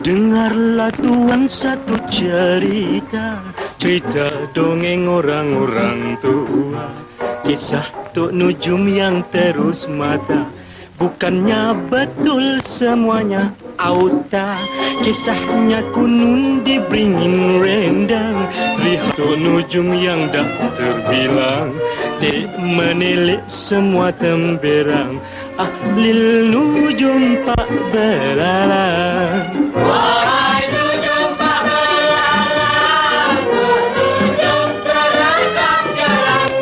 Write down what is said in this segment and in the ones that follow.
Dengarlah tuan satu cerita, cerita dongeng orang-orang tua. Kisah Tok Nujum yang terus mata, bukannya betul semuanya auta. Kisahnya kunun dibringin rendang, lihat Tok Nujum yang dah terbilang. Dek menilik semua temberang, Ahlil Nujum pak belalang. Wahai nujum pak belalang, nujum seragam jarang.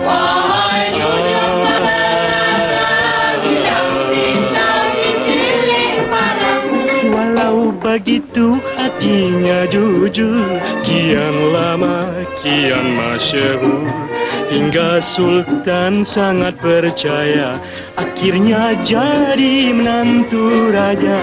Wahai nujum pak belalang, yang bisa dipilih parang. Walau begitu hatinya jujur, kian lama kian masyhur, hingga Sultan sangat percaya, akhirnya jadi menantu raja.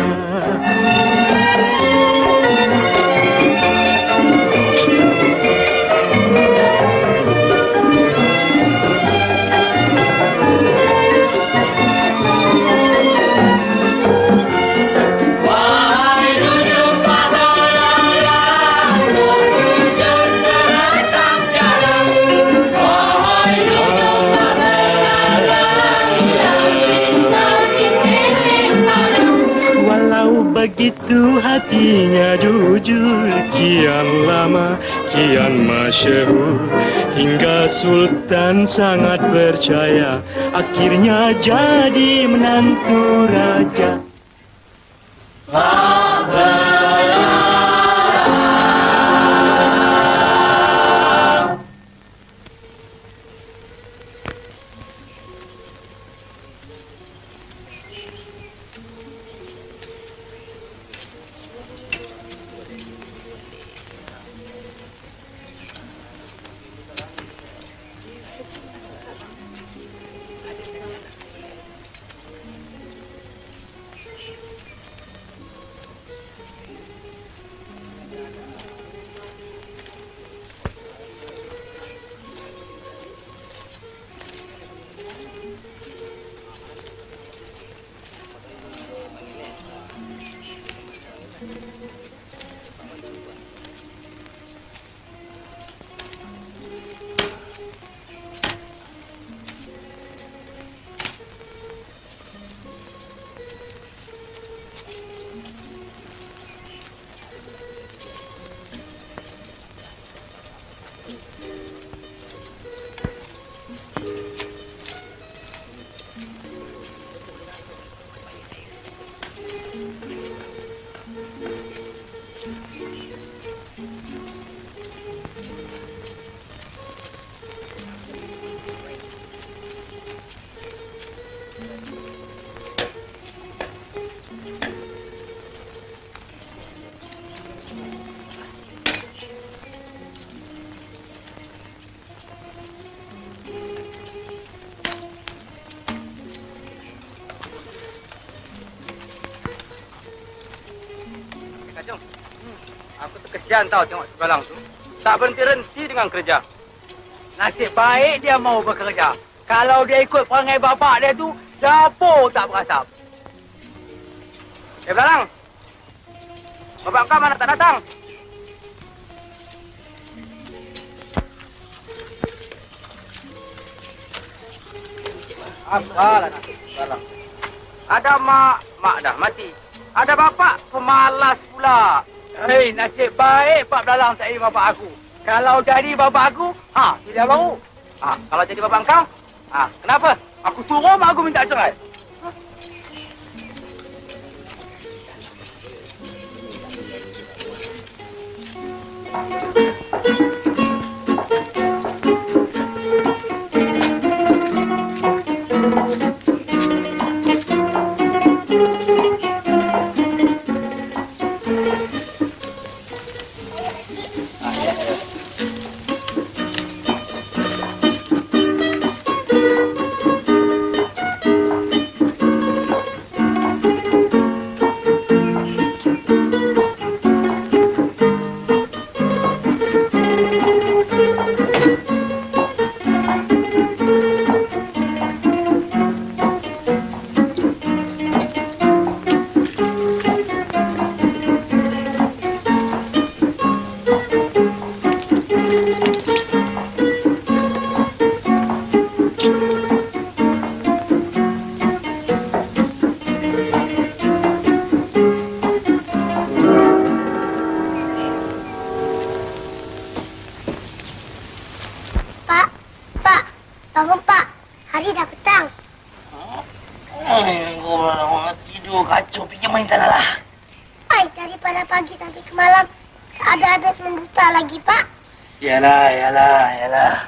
Begitu hatinya jujur, kian lama kian masyhur, hingga Sultan sangat percaya, akhirnya jadi menantu raja. Aku terkesian tahu tengok sebelah tu. Tak berhenti-henti dengan kerja. Nasib baik dia mau bekerja. Kalau dia ikut perangai bapak dia tu, dapur tak berasap. Belalang. Bapak kau mana tak datang? Apalah nak belalang. Ada mak dah mati. Ada bapak pemalas pula. Hei, nasib baik Pak Belalang tak jadi bapak aku. Kalau jadi bapak aku, tidak baru. Kalau jadi bapak kau, kenapa? Aku suruh mak aku minta cerai. Aduh, kacau. Pergi main sana lah. Baik, daripada pagi sampai ke malam. Tak ada habis membuta lagi, Pak. Yalah.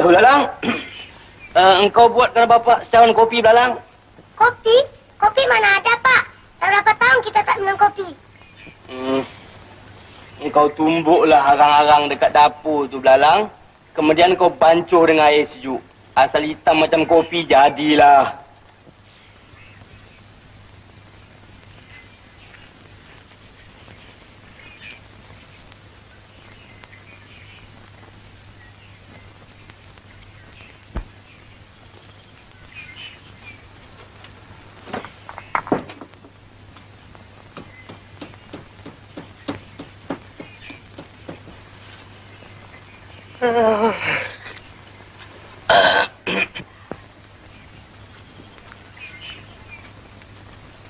Belalang, engkau buatkan bapak secawan kopi, Belalang. Kopi? Kopi mana ada, Pak? Dah berapa tahun kita tak minum kopi? Engkau tumbuklah arang-arang dekat dapur tu, Belalang. Kemudian kau bancuh dengan air sejuk. Asal hitam macam kopi, jadilah.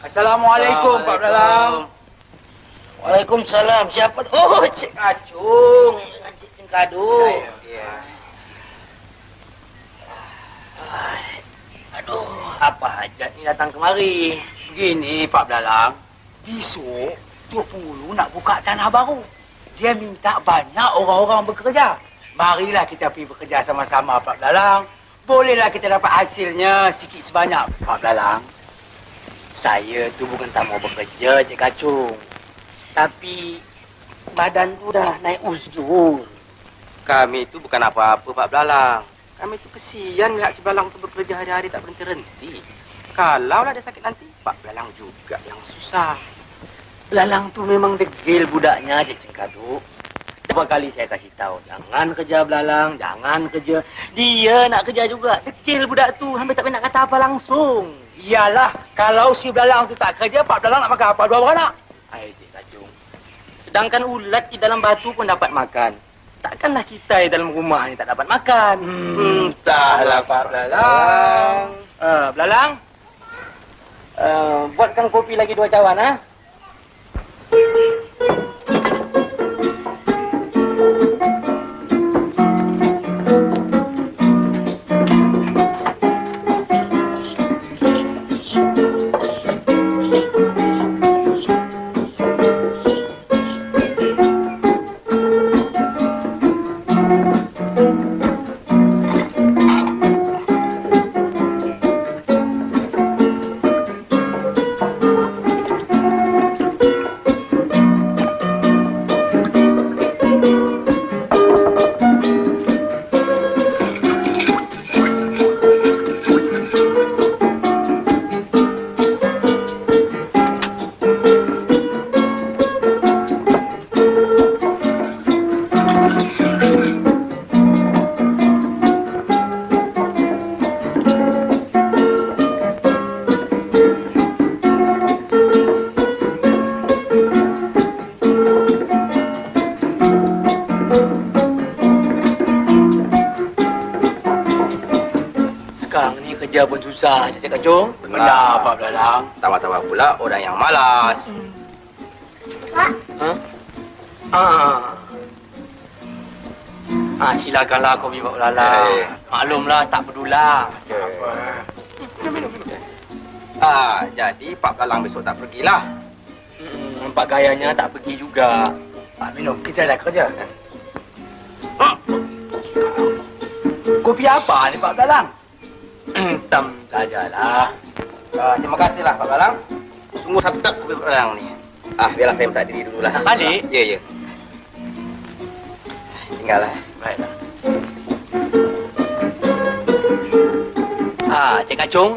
Assalamualaikum, Pak Belalang. Waalaikumsalam. Siapa tu? Oh, Cik Kacung dengan Cik Cengkadu. Aduh, apa hajat ni datang kemari? Begini, Pak Belalang. Besok, Tok Pulu nak buka tanah baru. Dia minta banyak orang-orang bekerja. Marilah kita pergi bekerja sama-sama, Pak Belalang. Bolehlah kita dapat hasilnya sikit sebanyak, Pak Belalang. Saya tu bukan tak mau bekerja, Cik Kacung. Tapi badan tu dah naik uzur. Kami tu bukan apa-apa, Pak Belalang. Kami tu kesian lihat si Belalang tu bekerja hari-hari tak berhenti-henti. Kalaulah dia sakit nanti, Pak Belalang juga yang susah. Belalang tu memang degil budaknya, Cik Cengkadu. Berapa kali saya kasih tahu, jangan kerja Belalang, jangan kerja. Dia nak kerja juga. Degil budak tu, hampir tak nak kata apa langsung. Iyalah, kalau si Belalang tu tak kerja, Pak Belalang nak makan apa? Dua beranak. Hai, Cik Kacung. Sedangkan ulat di dalam batu pun dapat makan. Takkanlah kita di dalam rumah ni tak dapat makan. Entahlah, Pak Belalang. Belalang, buatkan kopi lagi 2 cawan, ha? Kerja pun susah, Cik Kacung. Benar, Pak Belalang. Tambah-tambah pula orang yang malas. Pak, Silakanlah kau pergi Pak Belalang. Maklumlah, tak pedulah. Jadi Pak Belalang besok tak pergilah. Nampak gayanya tak pergi juga. Pak minum, kita dah kerja. Kopi apa ni, Pak Belalang? Hitam sajalah. Terima kasihlah, Pak Belalang. Sungguh sedap kopi Pak Belalang ni. Biarlah saya minta diri dululah. Nak balik? Ya. Tinggallah. Baiklah. Cik Kacung.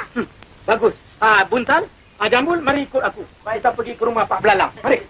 Bagus. Buntal, Jambul, mari ikut aku. Kita pergi ke rumah Pak Belalang. Mari.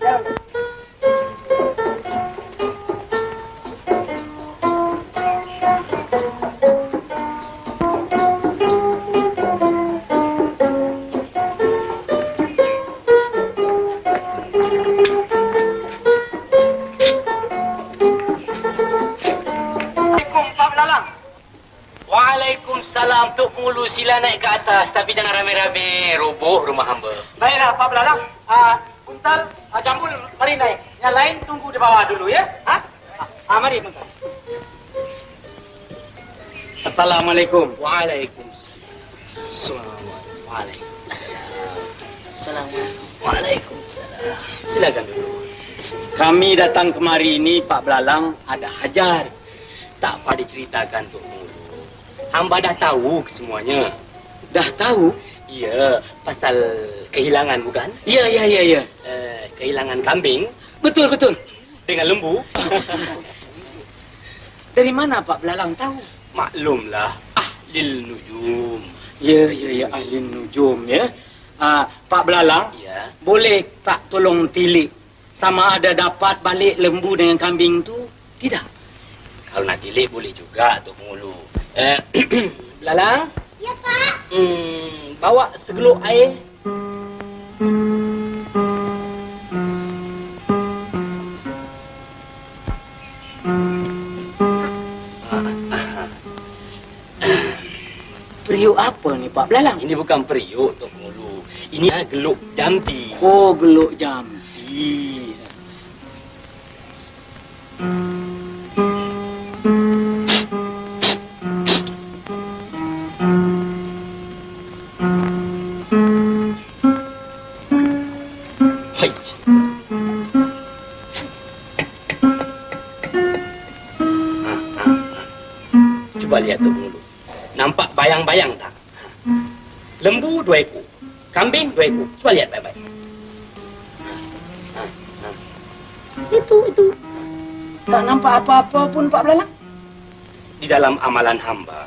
Waalaikumsalam, Tok Pengulu. Sila naik ke atas, tapi jangan rame-rame. Roboh rumah hamba. Baiklah, Pak Belalang. Buntal, Jambul, mari naik. Yang lain tunggu di bawah dulu, ya? Mari, Buntal. Assalamualaikum. Waalaikumsalam. Assalamualaikum. Waalaikumsalam. Silakan dulu. Kami datang kemari ini, Pak Belalang, ada hajar. Tak apa diceritakan, Tok Pengulu. Hamba dah tahu semuanya. Dah tahu? Ya, pasal kehilangan bukan? Ya. Kehilangan kambing Betul. dengan lembu. Dari mana Pak Belalang tahu? Maklumlah, ahlil nujum. Ya, ahli nujum, ya. Pak Belalang, Ya. boleh tak tolong tilik sama ada dapat balik lembu dengan kambing tu? Tidak. Kalau nak tilik boleh juga, Tok Pengulu. Belalang, Ya, Pak. bawa segeluk air. Periuk apa ni Pak Belalang? Ini bukan periuk, Tok Pengulu. Ini geluk jampi. Oh, geluk jampi. Hai. Coba lihat, Tok Pengulu. Nampak bayang-bayang tak? Lembu 2 ekor. Kambing 2 ekor. Coba lihat baik-baik. Itu. Tak nampak apa-apa pun Pak Belalang. Di dalam amalan hamba,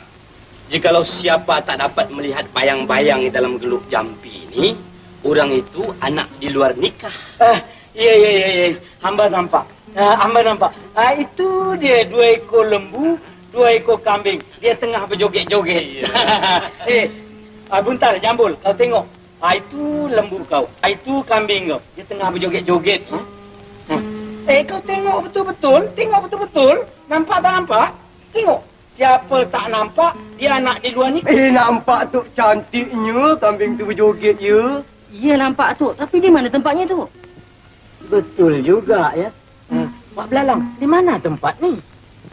jikalau siapa tak dapat melihat bayang-bayang di dalam geluk jampi ini, orang itu anak di luar nikah. Ya. Hamba nampak. Itu dia 2 ekor lembu, 2 ekor kambing. Dia tengah berjoget-joget. Buntal, Jambul, kau tengok. Itu lembu kau. Itu kambing kau. Dia tengah berjoget-joget. Kau tengok betul-betul. Nampak tak nampak? Tengok. Siapa tak nampak, dia anak di luar ni. Nampak tu cantiknya kambing tu berjoget ya. Ya nampak tu, tapi di mana tempatnya tu? Betul juga ya. Pak Belalang, di mana tempat ni?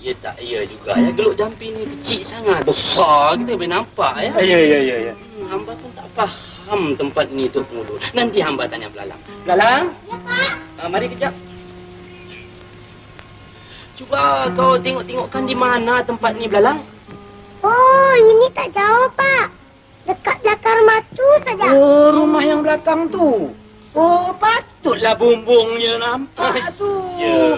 Ya tak ya juga ya. Geluk jampi ni kecil sangat. Besar kita boleh nampak ya. Ya. Hamba pun tak faham tempat ni, Tok Pengulu. Nanti hamba tanya Belalang. Belalang? Ya, Pak. Mari kejap. Cuba kau tengok-tengokkan di mana tempat ni, Belalang. Oh, ini tak jauh, Pak. Dekat belakang rumah tu saja. Oh, rumah yang belakang tu. Oh, patutlah bumbungnya nampak tu. Ya.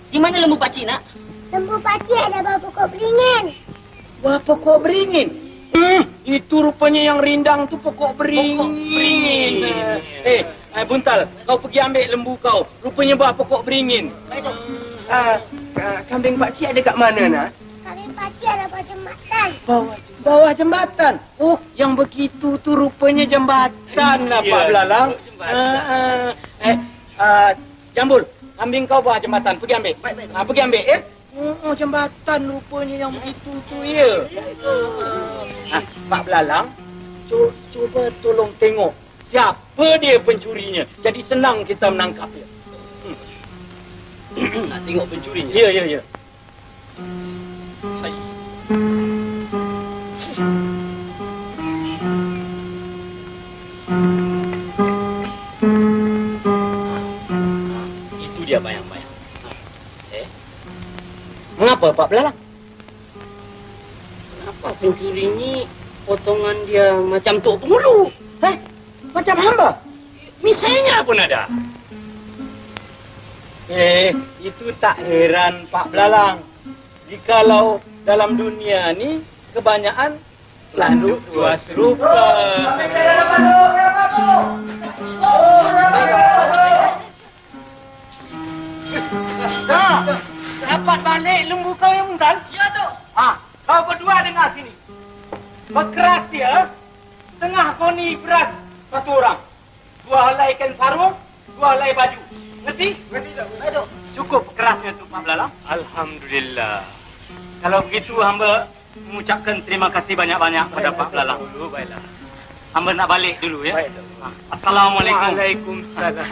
Di mana lembu pakcik nak? Lembu pakcik ada bawah pokok beringin. Wah, pokok beringin. Itu rupanya yang rindang tu pokok beringin. Buntal, kau pergi ambil lembu kau. Rupanya bawah pokok beringin. Kambing pakcik ada kat mana nak? Kambing pakcik ada bawah jembatan. Bawah jembatan. Oh, yang begitu tu rupanya jembatan lah, Pak Belalang. Jambul, kambing kau bawah jembatan. Pergi ambil. Pergi ambil, ya. Oh, jembatan rupanya yang begitu tu, ya. Pak Belalang, cuba tolong tengok siapa dia pencurinya. Jadi senang kita menangkap dia. Nak tengok pencurinya? Ya. Hai. Itu dia bayang-bayang. Mengapa, Pak Belalang? Kenapa pencuri ni potongan dia macam Tok Pengulu? Macam hamba? Misalnya pun ada. Itu tak heran, Pak Belalang. Jikalau dalam dunia ni kebanyakan Landuk dua serupa. Dapat balik lembu kau yang muntal? Ya, Tok. Kau berdua dengar sini. Berkeras dia, setengah koni beras satu orang. 2 helai ikan sarung, 2 helai baju. Ngerti? Ngerti, Tok. Cukup kerasnya tu, Pak Belalang. Alhamdulillah. Kalau begitu, hamba mengucapkan terima kasih banyak-banyak kepada Pak Belalang. Baiklah. Hamba nak balik dulu ya. Baik. Assalamualaikum. Waalaikumsalam.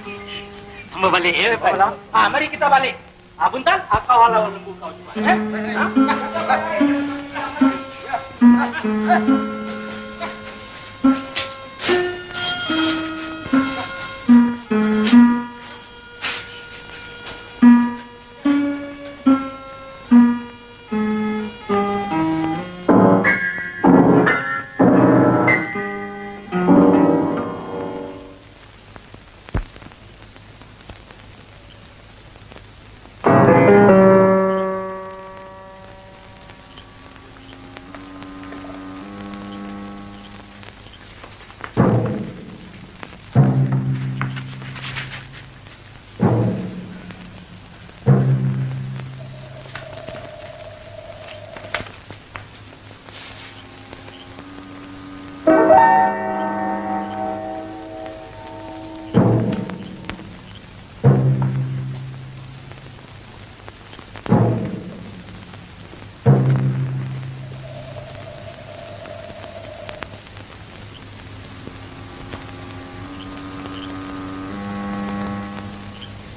Hamba balik ya, Pak Belalang. Mari kita balik. Buntal, kau halau lembu kau juga.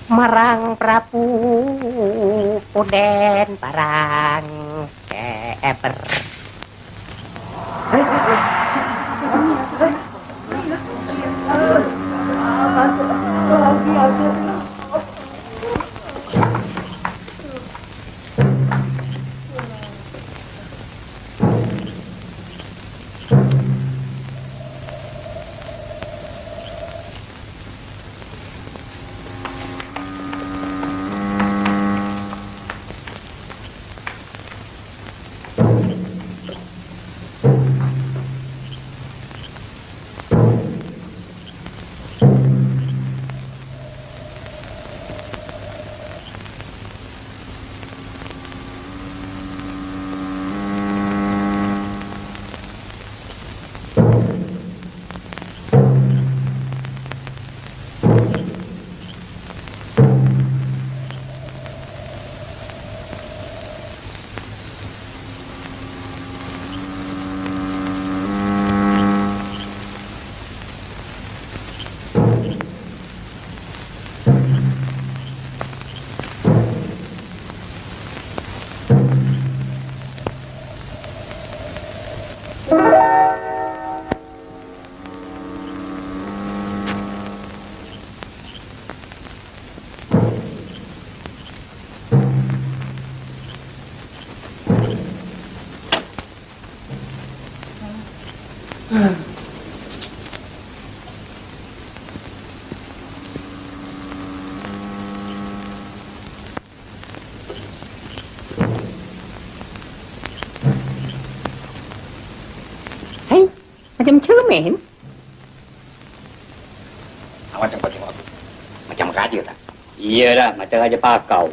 Marang Prabu Punden parang eper. Macam cermin. Macam kau tengok aku. Macam raja tak? Iyalah, macam raja pakau.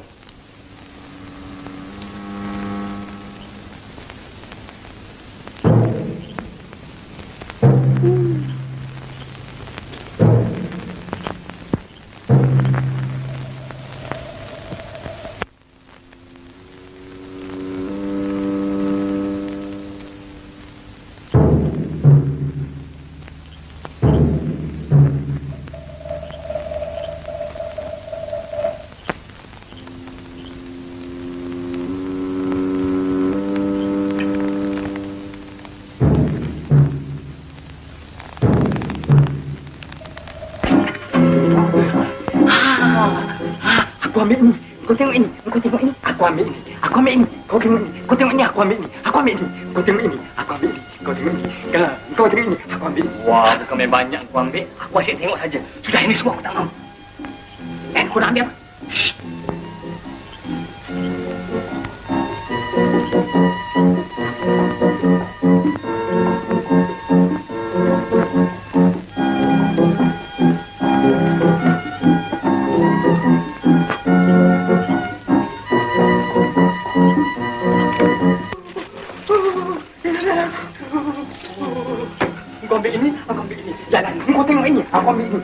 Aku ambil ini. Kau tengok ini. Kau tengok ini. Aku ambil ini. Aku ambil ini. Kau tengok ini. Kau tengok ini. Aku ambil ini. Aku ambil ini. Kau tengok ini. Aku ambil ini. Kau tengok ini. Kau tengok ini. Aku ambil ini. Wah, bukan main banyak aku ambil. Aku asyik tengok saja. Sudah, ini semua aku tak mahu. Kau nak ambil apa?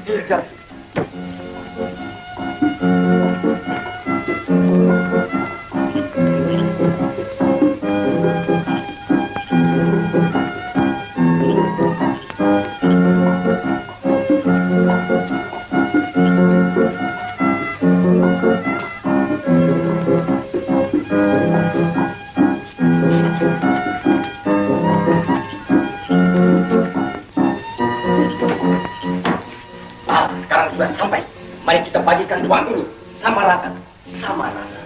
3. Sekarang sudah sampai. Mari kita bagikan uang ini sama rata. Sama rata.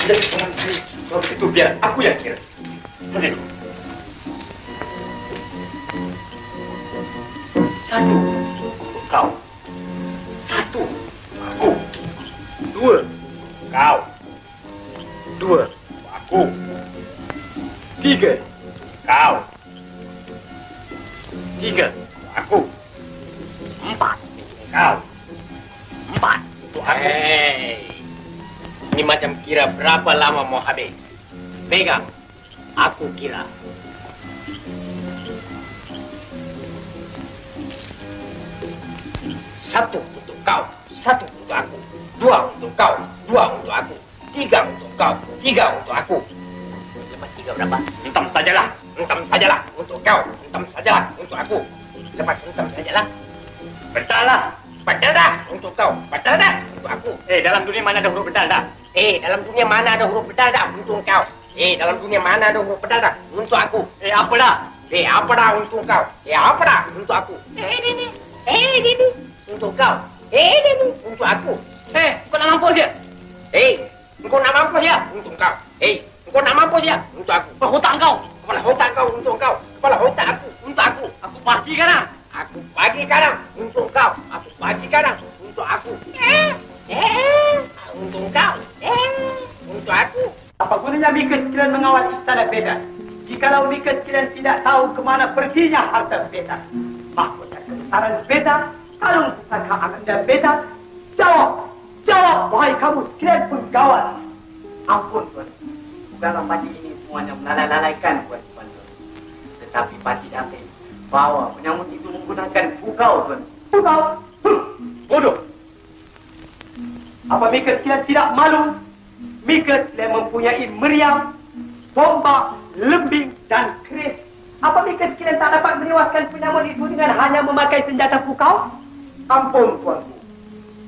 Jadi teman saya, kalau begitu biar aku yang kira. Boleh dulu. 1 untuk kau. 1 aku. 2 kau. 2 aku. 3 kau. 3 aku. 4 kau. 4 untuk aku. Ini macam kira berapa lama mau habis. Pegang. Aku kira. 1 untuk kau. 1 untuk aku. 2 untuk kau. 2 untuk aku. 3 untuk kau. 3 untuk aku. Lepas 3 berapa? Entam sajalah. Entam sajalah untuk kau. Entam sajalah untuk aku. Lepas entam sajalah. Betul dah. Betul dah untuk kau. Betul dah untuk aku. Dalam dunia mana ada huruf bedal dah? Dalam dunia mana ada huruf bedal dah untuk kau? Dalam dunia mana ada huruf bedal dah untuk aku? Apa dah? Apa dah untuk kau? Apa dah untuk aku? Ini. Untuk kau. Ini untuk aku. Kau nak mampus je? Kau nak mampus je untuk kau. Kau nak mampus je untuk aku. Kepala otak kau. Kepala otak kau untuk kau. Kepala otak aku untuk aku. Aku pagi sekarang. Aku pagi sekarang untuk kau. Aku pagi sekarang untuk aku. Untuk kau. Untuk aku. Apa gunanya Mika sekalian mengawal istana Beda? Jikalau Mika sekalian tidak tahu kemana perginya harta Beda. Mahkota kebesaran Beda, kalung pusaka Ananda Beda. Jawab! Jawab, wahai kamu sekalian pengawal. Ampun, Tuan. Bukanlah pati ini semuanya melalaikan, Tuan. Tetapi pati dapat bawa penyambut itu menggunakan pukau, Tuan. Pukau? Bodoh. Apa Mika sekalian tidak malu? Mika sekalian mempunyai meriam, tombak, lembing dan keris. Apa Mika sekalian tak dapat menewaskan penyambut itu dengan hanya memakai senjata pukau? Ampun, Tuanku.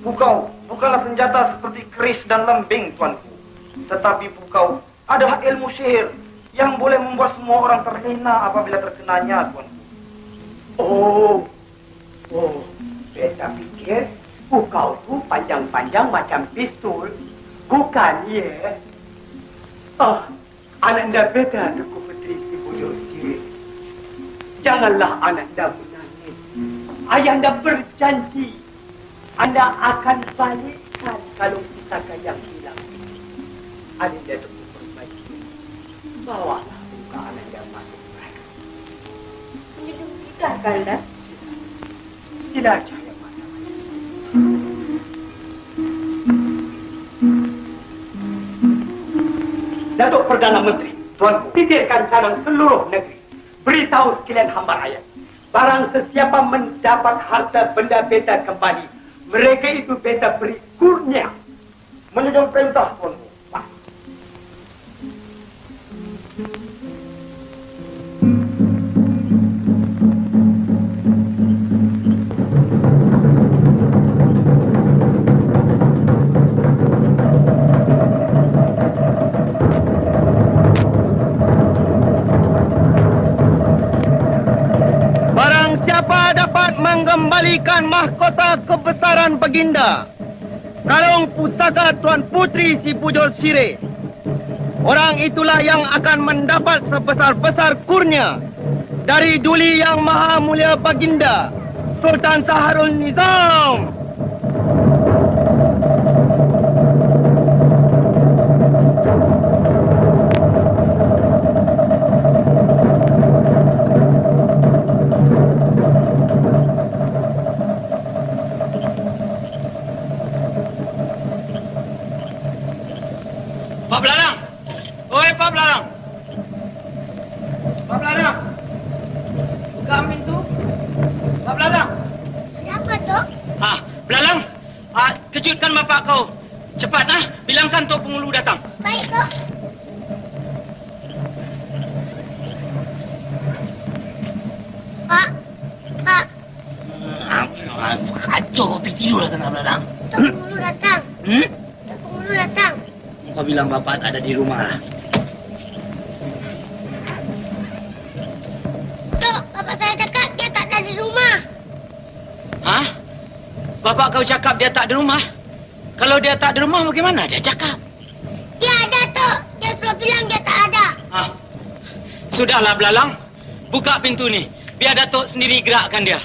Pukau bukanlah senjata seperti keris dan lembing, Tuanku. Tetapi pukau adalah ilmu sihir yang boleh membuat semua orang terhina apabila terkenanya, Tuanku. Oh, Beta pikir pukau itu panjang-panjang macam pistol. Bukan, ya? Oh, Ananda Beta, Tuku Putri Si Bujur Sirih. Janganlah Ananda menangis. Ayahanda berjanji Anda akan balikkan kalung pusaka yang hilang. Ananda Tuku perbaiki. Bawalah buka Ananda masuk mereka. Hidup kita, Kanda. Sila cahaya mata. Datuk Perdana Menteri, Tuanku, titirkan cadang seluruh negeri. Beritahu sekalian hamba rakyat. Barang sesiapa mendapat harta benda Beta kembali, mereka itu Beta beri kurnia. Menunjuk perintah, Tuanku. Mengembalikan mahkota kebesaran Baginda, kalung pusaka Tuan Putri Si Bujur Sirih. Orang itulah yang akan mendapat sebesar-besar kurnia dari Duli Yang Maha Mulia Baginda Sultan Saharul Nizam. Pak Belarang! Oi, Pak Belarang! Pak Belarang! Buka pintu! Pak Belarang! kejutkan bapak kau. Cepat, bilangkan Tok Pengulu datang. Baik, Tok. Pak. Kacau kau pergi tidur lah tengah belakang. Tok Pengulu datang. Tok Pengulu datang. Kau bilang bapak tak ada di rumah lah. Tok, bapak saya cakap dia tak ada di rumah. Hah? Bapak kau cakap dia tak ada rumah? Kalau dia tak ada rumah, bagaimana dia cakap? Dia ada, Tok. Dia suruh bilang dia tak ada. Sudahlah, Belalang. Buka pintu ni. Biar Datuk sendiri gerakkan dia.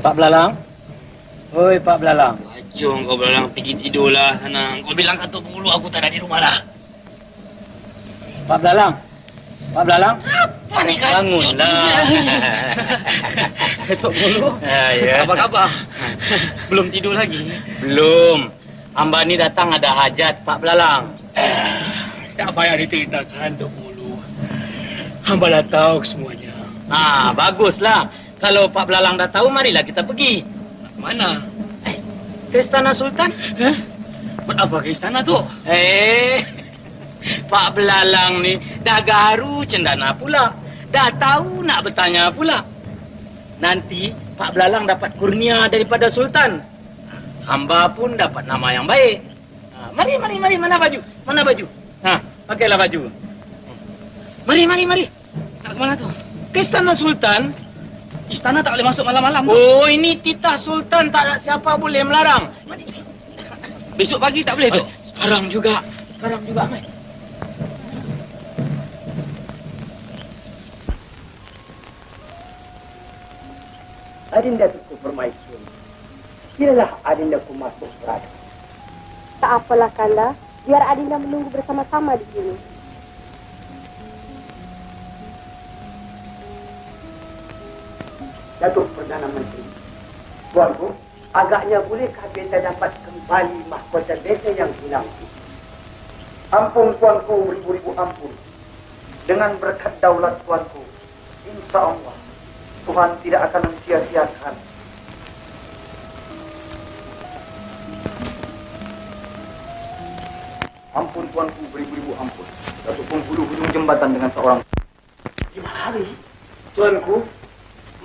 Pak Belalang? Oi, Pak Belalang. Jom kau Belalang, pergi tidurlah sana. Kau bilang kat Tok Pengulu aku tak ada di rumah lah. Pak Belalang? Pak Belalang? Apa ni kacau? Bangunlah. Tok Pengulu? Ya. Apa khabar? Belum tidur lagi? Belum. Hamba ni datang ada hajat, Pak Belalang. Tak payah diceritakan, Tok Pengulu. Hamba dah tahu semuanya. Baguslah. Kalau Pak Belalang dah tahu, marilah kita pergi. Mana? Ke Istana Sultan. Buat apa ke istana tu? Pak Belalang ni dah garu cendana pula. Dah tahu nak bertanya pula. Nanti Pak Belalang dapat kurnia daripada Sultan. Hamba pun dapat nama yang baik. Mari. Mana baju? Pakailah baju. Mari. Nak ke mana tu? Ke Istana Sultan. Istana tak boleh masuk malam-malam. Oh, ini titah Sultan. Tak ada siapa boleh melarang. Mari. Besok pagi tak boleh tu? Sekarang juga, Ahmad. Adinda Tuku Permaisuri. Biarlah Adinda ku masuk berada. Tak apalah, Kanda. Biar Adinda menunggu bersama-sama di sini. Datuk Perdana Menteri. Tuanku, agaknya bolehkah beta dapat kembali mahkota beta yang hilang itu? Ampun tuanku, beribu-ribu ampun. Dengan berkat daulat tuanku, insya Allah Tuhan tidak akan mensia-siakan. Ampun tuanku, beribu-ribu ampun. Datuk penghulu hujung jembatan dengan seorang. 5 hari? Tuanku,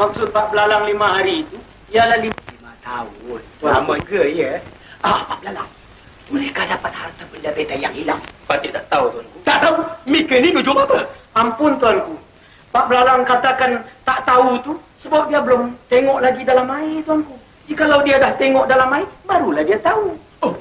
maksud Pak Belalang 5 hari itu ialah 5 tahun. Lama ke, ya? Pak Belalang, mereka dapat harta benda beta yang hilang. Patut tak tahu tuanku. Tak tahu, Mika ni tujuh apa? Ampun tuanku, Pak Belalang katakan tak tahu tu sebab dia belum tengok lagi dalam air tuanku. Jikalau dia dah tengok dalam air, barulah dia tahu. Oh.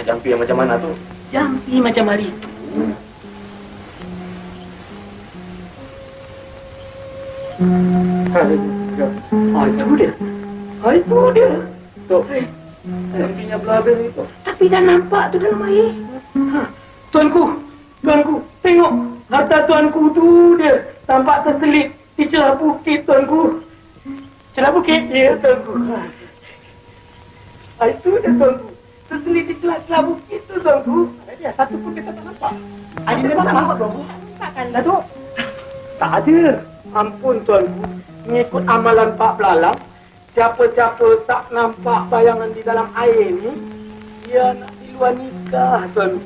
Jampi yang macam mana tu? Jampi macam hari itu. Itu dia. Tuh. Jampinya belabel itu. Tapi dah nampak tu dalam air. Tuanku, tengok. Harta tuanku tu dia tampak terselit di celah bukit tuanku. Celah bukit? Ya, tuanku. Itu dia tuanku. Terselit di celah-celah bukit tu, tuanku. Ada satu pun kita tak nampak. Ada memang tak nampak, tuanku. Takkan, Datuk? Tak ada. Ampun, tuanku. Mengikut amalan Pak Belalang, siapa-siapa tak nampak bayangan di dalam air ni, dia nak di luar nikah, tuanku.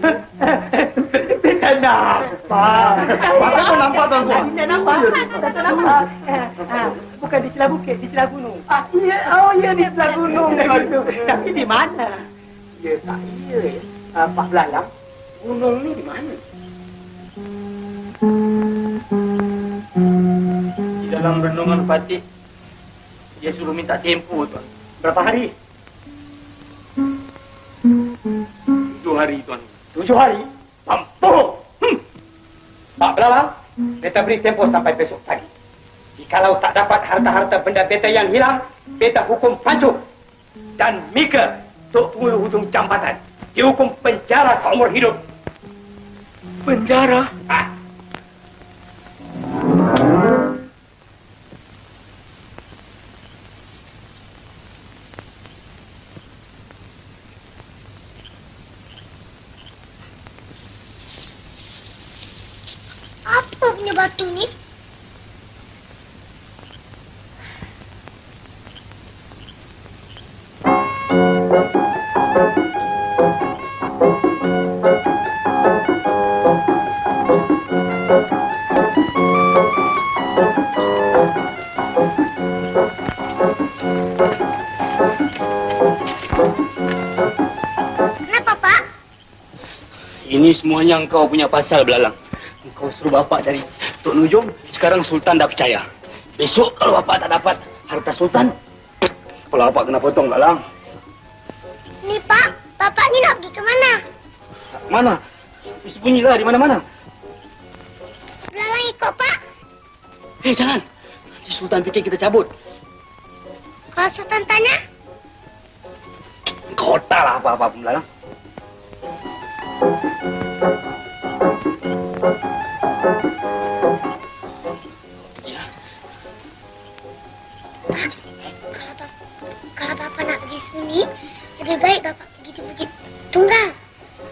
Tak nampak. Masa kau nampak, tuanku? Tak nampak. Tak nampak. Bukan di celah bukit, di celah gunung. Ya, di celah gunung. Tapi di mana? Ya, tak iya. Pak Belalang, gunung ni di mana? Di dalam renungan Fatih, dia suruh minta tempoh, tuan. Berapa hari? 7 hari, tuan. 7 hari? Mampu! Pak Belalang, beta beri tempoh sampai besok pagi. Jikalau tak dapat harta-harta benda beta yang hilang, beta hukum pancuk. Dan Mika, tok penghulu hujung jambatan, dihukum penjara seumur hidup. Penjara? Apa punya batu ni? Kenapa, Pak? Ini semuanya engkau punya pasal, Belalang. Engkau suruh bapak dari Tok Nujum, sekarang Sultan dah percaya. Besok kalau bapak tak dapat harta Sultan, kepala bapak kena potong, Belalang. Ni, Pak. Bapak ni nak pergi ke mana? Mana? Sembunyilah di mana-mana. Belalang ikut, Pak. Jangan. Si Sultan fikir kita cabut. Kalau Sultan tanya, Engkau taklah apa-apa, Belalang. kalau Bapak nak pergi sembunyi, lebih baik Bapak pergi di Bukit Tunggal.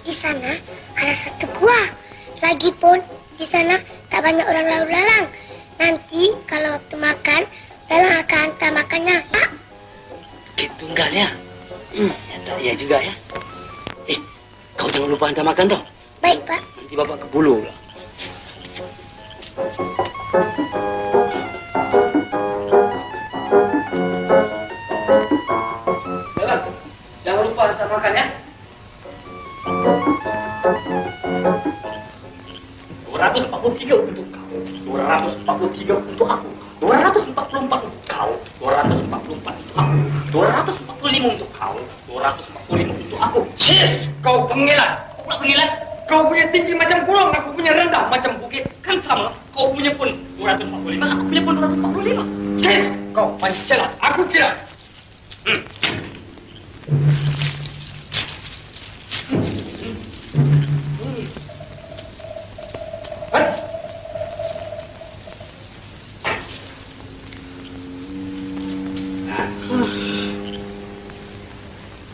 Di sana ada satu gua. Lagipun di sana tak banyak orang lalu lalang. Nanti kalau waktu makan, Lalang akan hantar makannya, Pak. Bukit Tunggal ya? Ya juga ya. Kau jangan lupa hantar makan tau. Baik, Pak. Nanti bapak ke bulu pula. Jangan lupa hantar makan ya. 243 untuk kau. 243 untuk aku. 244 untuk kau. 244 untuk aku. 245 untuk kau. 245 untuk aku. Cis! Kau pengilat. Kau pula pengilat. Kau punya tinggi macam gunung, aku punya rendah macam bukit. Kan sama. Kau punya pun 245, aku punya pun 245. Cis! Kau pancalat. Aku kira.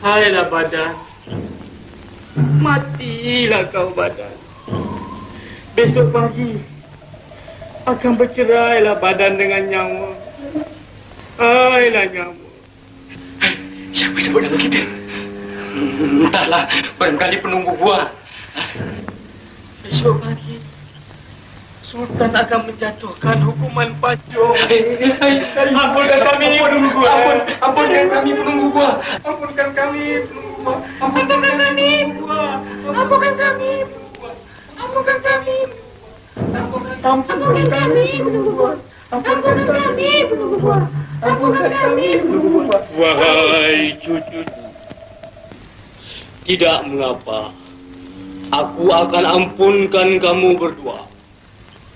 Hailah badan, matilah kau badan. Besok pagi akan bercerailah badan dengan nyawa. Hailah nyawa. Siapa sebut nama kita? Entahlah, barangkali penunggu buah. Besok pagi Sultan akan menjatuhkan hukuman pancung. Ampunkan kami penunggu buah. Ampunkan kami penunggu buah. Ampunkan kami penunggu buah. Ampunkan kami buah. Ampunkan kami buah. Ampunkan kami. Ampunkan kami penunggu buah. Ampunkan kami penunggu buah. Ampunkan kami penunggu buah. Wahai cucuku, tidak mengapa. Aku akan ampunkan kamu berdua.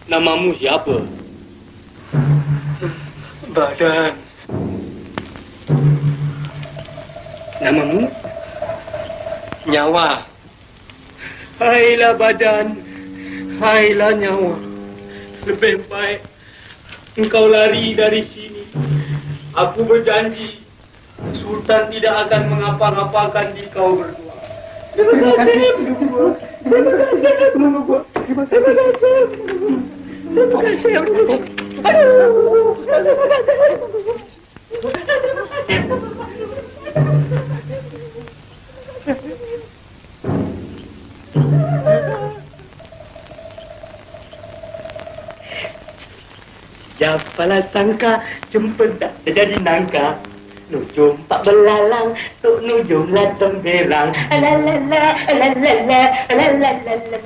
Namamu siapa? Badan. Namamu? Nyawa. Hailah badan. Hailah nyawa. Lebih baik engkau lari dari sini. Aku berjanji Sultan tidak akan mengapa-ngapakan di kau berdua. Terima kasih, berdua. Terima kasih, berdua. Terima kasih, berdua. Terima kasih, berdua. Aduh, terima kasih. Terima kasih. Siapalah sangka cempedak jadi nangka. Nujum pak belalang, tuk nujum lah temberang. Alalala, alalala, alalala.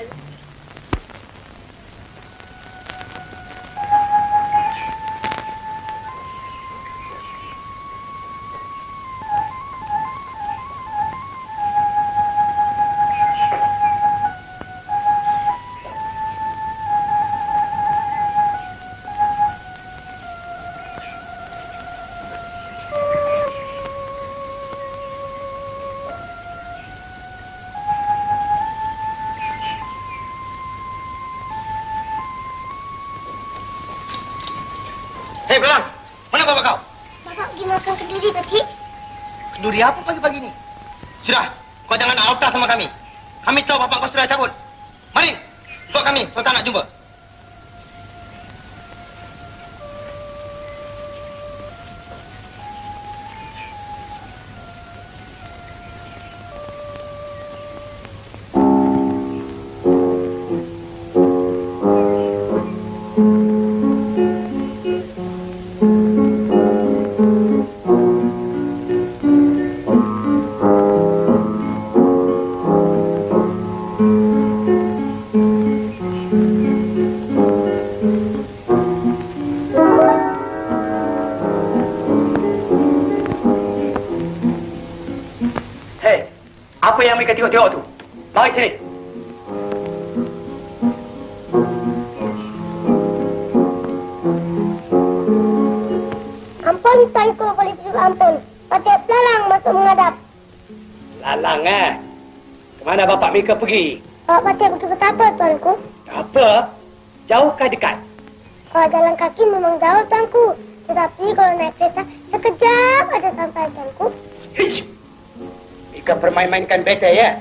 Hei, Belalang. Mana bapak kau? Bapak pergi makan kenduri, Pakcik. Kenduri apa pagi-pagi ni? Sudah, kau jangan alta sama kami. Kami tahu bapak kau sudah cabut. Mari, ikut kami. Sultan nak jumpa. Apa yang mereka tengok-tengok tu? Bawa sini. Ampun, Tuanku, boleh suruh ampun. Patih Belalang masuk menghadap. Lalang, Kemana bapak mereka pergi? Patih pergi betapa, Tuanku? Apa? Jauh ke dekat? Kalau jalan kaki memang jauh, Tuanku. Tetapi kalau naik kereta, sekejap ada sampai, Tuanku. Hish! Mereka permain-mainkan beta, ya?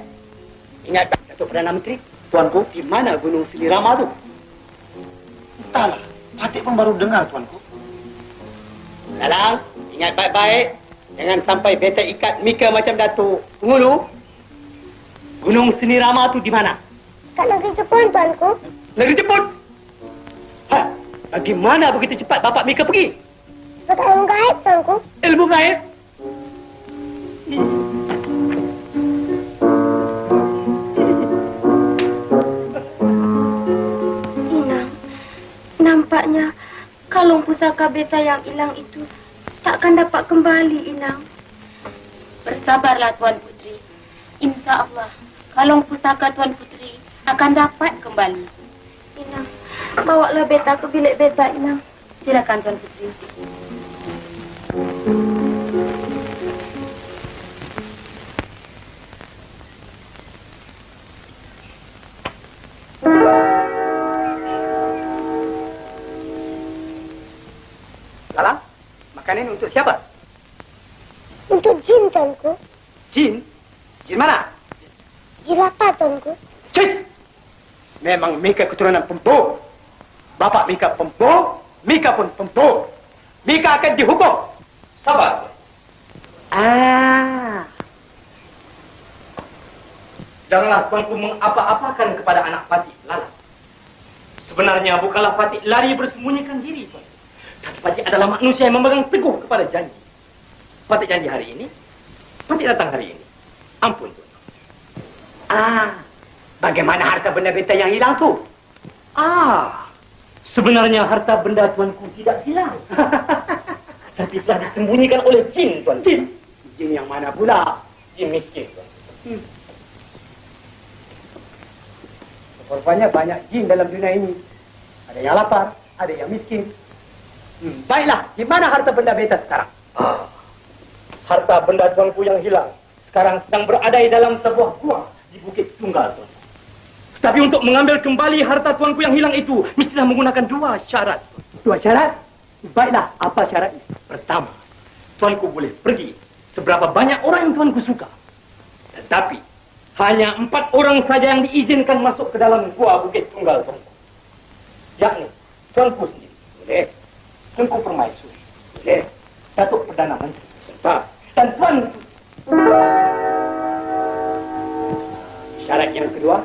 Ingat, Datuk Perdana Menteri, Tuanku, di mana Gunung Selirama tu? Entahlah. Patih pun baru dengar, Tuanku. Lalang, ingat baik-baik. Jangan sampai beta ikat Mika macam Datuk Pengulu. Gunung Selirama tu di mana? Kat negeri Jepun, Tuanku. Negeri Jepun? Bagaimana begitu cepat bapak Mika pergi? Sebab ilmu gaib, Tuanku. Ilmu gaib? Inang, nampaknya kalung pusaka beta yang hilang itu takkan dapat kembali, Inang. Bersabarlah, Tuan Putri. Insya Allah, kalung pusaka Tuan Putri akan dapat kembali. Inang, bawalah beta ke bilik beta, Inang. Silakan, Tuan Putri. Lalang, makanan untuk siapa? Untuk jin, Tuanku. Jin? Jin mana? Jin lapar, Tuanku. Cik! Memang Mika keturunan pembunuh. Bapak Mika pembunuh, Mika pun pembunuh. Mika akan dihukum. Sabar. Janganlah tuanku mengapa-apakan kepada anak Patih Lalang. Sebenarnya bukanlah Patih lari bersembunyikan diri, Tuan. Tapi Patih adalah manusia yang memegang teguh kepada janji. Patih janji hari ini, Patih datang hari ini. Ampun, Tuan. Bagaimana harta benda beta yang hilang tu? Sebenarnya harta benda tuanku tidak hilang. Tapi telah disembunyikan oleh jin, Tuan. Jin? Jin yang mana pula? Jin miskin, Tuan. Rupanya banyak jin dalam dunia ini. Ada yang lapar, ada yang miskin. Baiklah, di mana harta benda beta sekarang? Harta benda tuanku yang hilang sekarang sedang berada di dalam sebuah gua di Bukit Tunggal, Tuan. Tapi untuk mengambil kembali harta tuanku yang hilang itu, mestilah menggunakan dua syarat. Dua syarat? Baiklah, apa syaratnya? Pertama, tuanku boleh pergi seberapa banyak orang yang tuanku suka. Tetapi, hanya 4 orang saja yang diizinkan masuk ke dalam gua Bukit Tunggal, tuanku. Yakni, tuanku sendiri. Boleh. Tuanku Permaisuri. Boleh. Datuk Perdana Menteri. Sebab. Dan tuanku. Syarat yang kedua.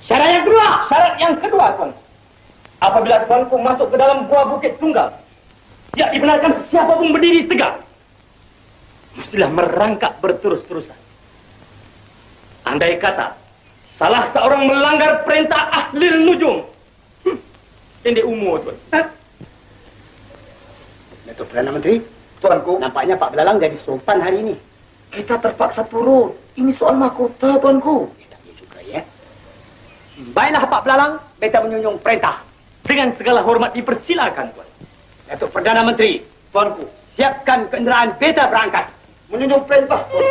Syarat yang kedua, Tuan. Apabila tuanku masuk ke dalam gua Bukit Tunggal, tidak dibenarkan siapa pun berdiri tegak. Mestilah merangkak berterus-terusan. Andai kata, salah seorang melanggar perintah Ahlil Nujum, pendek umur, Tuan. Datuk Perdana Menteri, tuanku, nampaknya Pak Belalang jadi sopan hari ini. Kita terpaksa turun. Ini soal mahkota, tuanku. Baiklah, Pak Belalang, beta menyunjung perintah. Dengan segala hormat dipersilakan, Tuan. Datuk Perdana Menteri, tuanku, siapkan kenderaan beta berangkat. Menyunjung perintah, Tuan.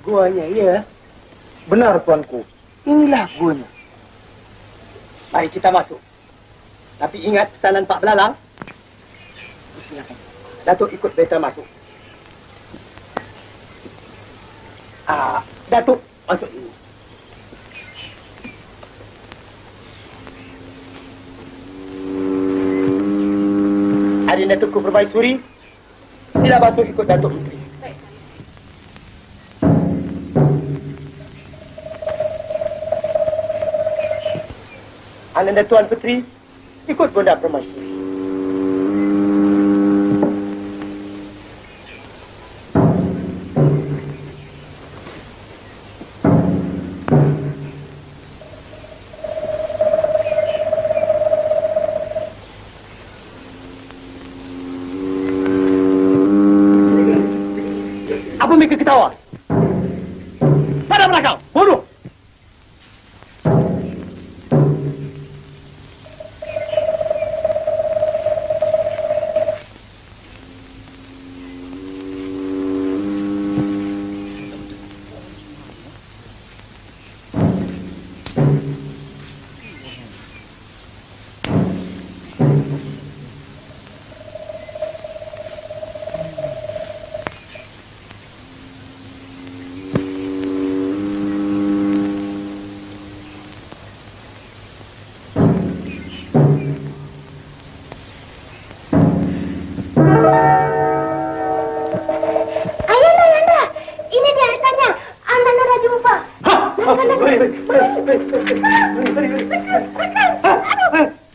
Guanya, ya. Benar, tuanku. Inilah guanya. Mari kita masuk. Tapi ingat pesanan Pak Belalang. Silakan. Datuk ikut beta masuk. Datuk masuk ini. Hari Datukku Permaisuri, sila masuk ikut Datuk Putri. Ananda Tuan Putri, ikut Bonda Permaisuri. Apa mereka ketawa? Pada belakang, bunuh!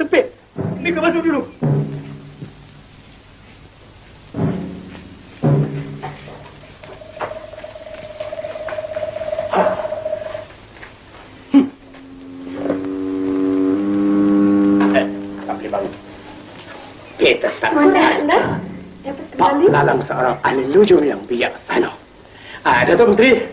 Sempit. Mereka masuk dulu. Tak boleh bangun. Kita tak Mana? Pak Belalang seorang ahli lujung yang bijaksana. Datuk Menteri.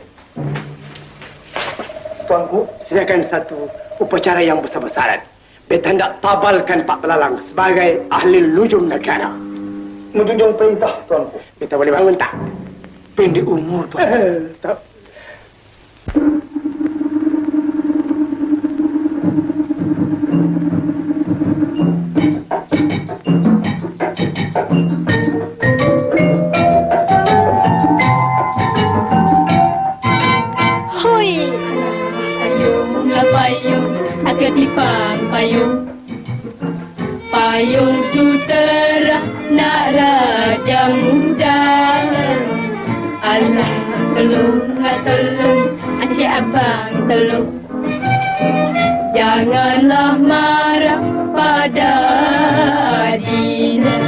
Tuanku, silakan satu upacara yang besar-besaran. Beta hendak tabalkan Pak Belalang sebagai ahli lujung negara. Menunjung perintah, Tuanku. Beta boleh bangun tak? Pendek umur, Tuanku. Tak. Ketipang payung, payung sutera nak raja muda. Allah tolong, Encik Abang tolong. Janganlah marah pada Adina.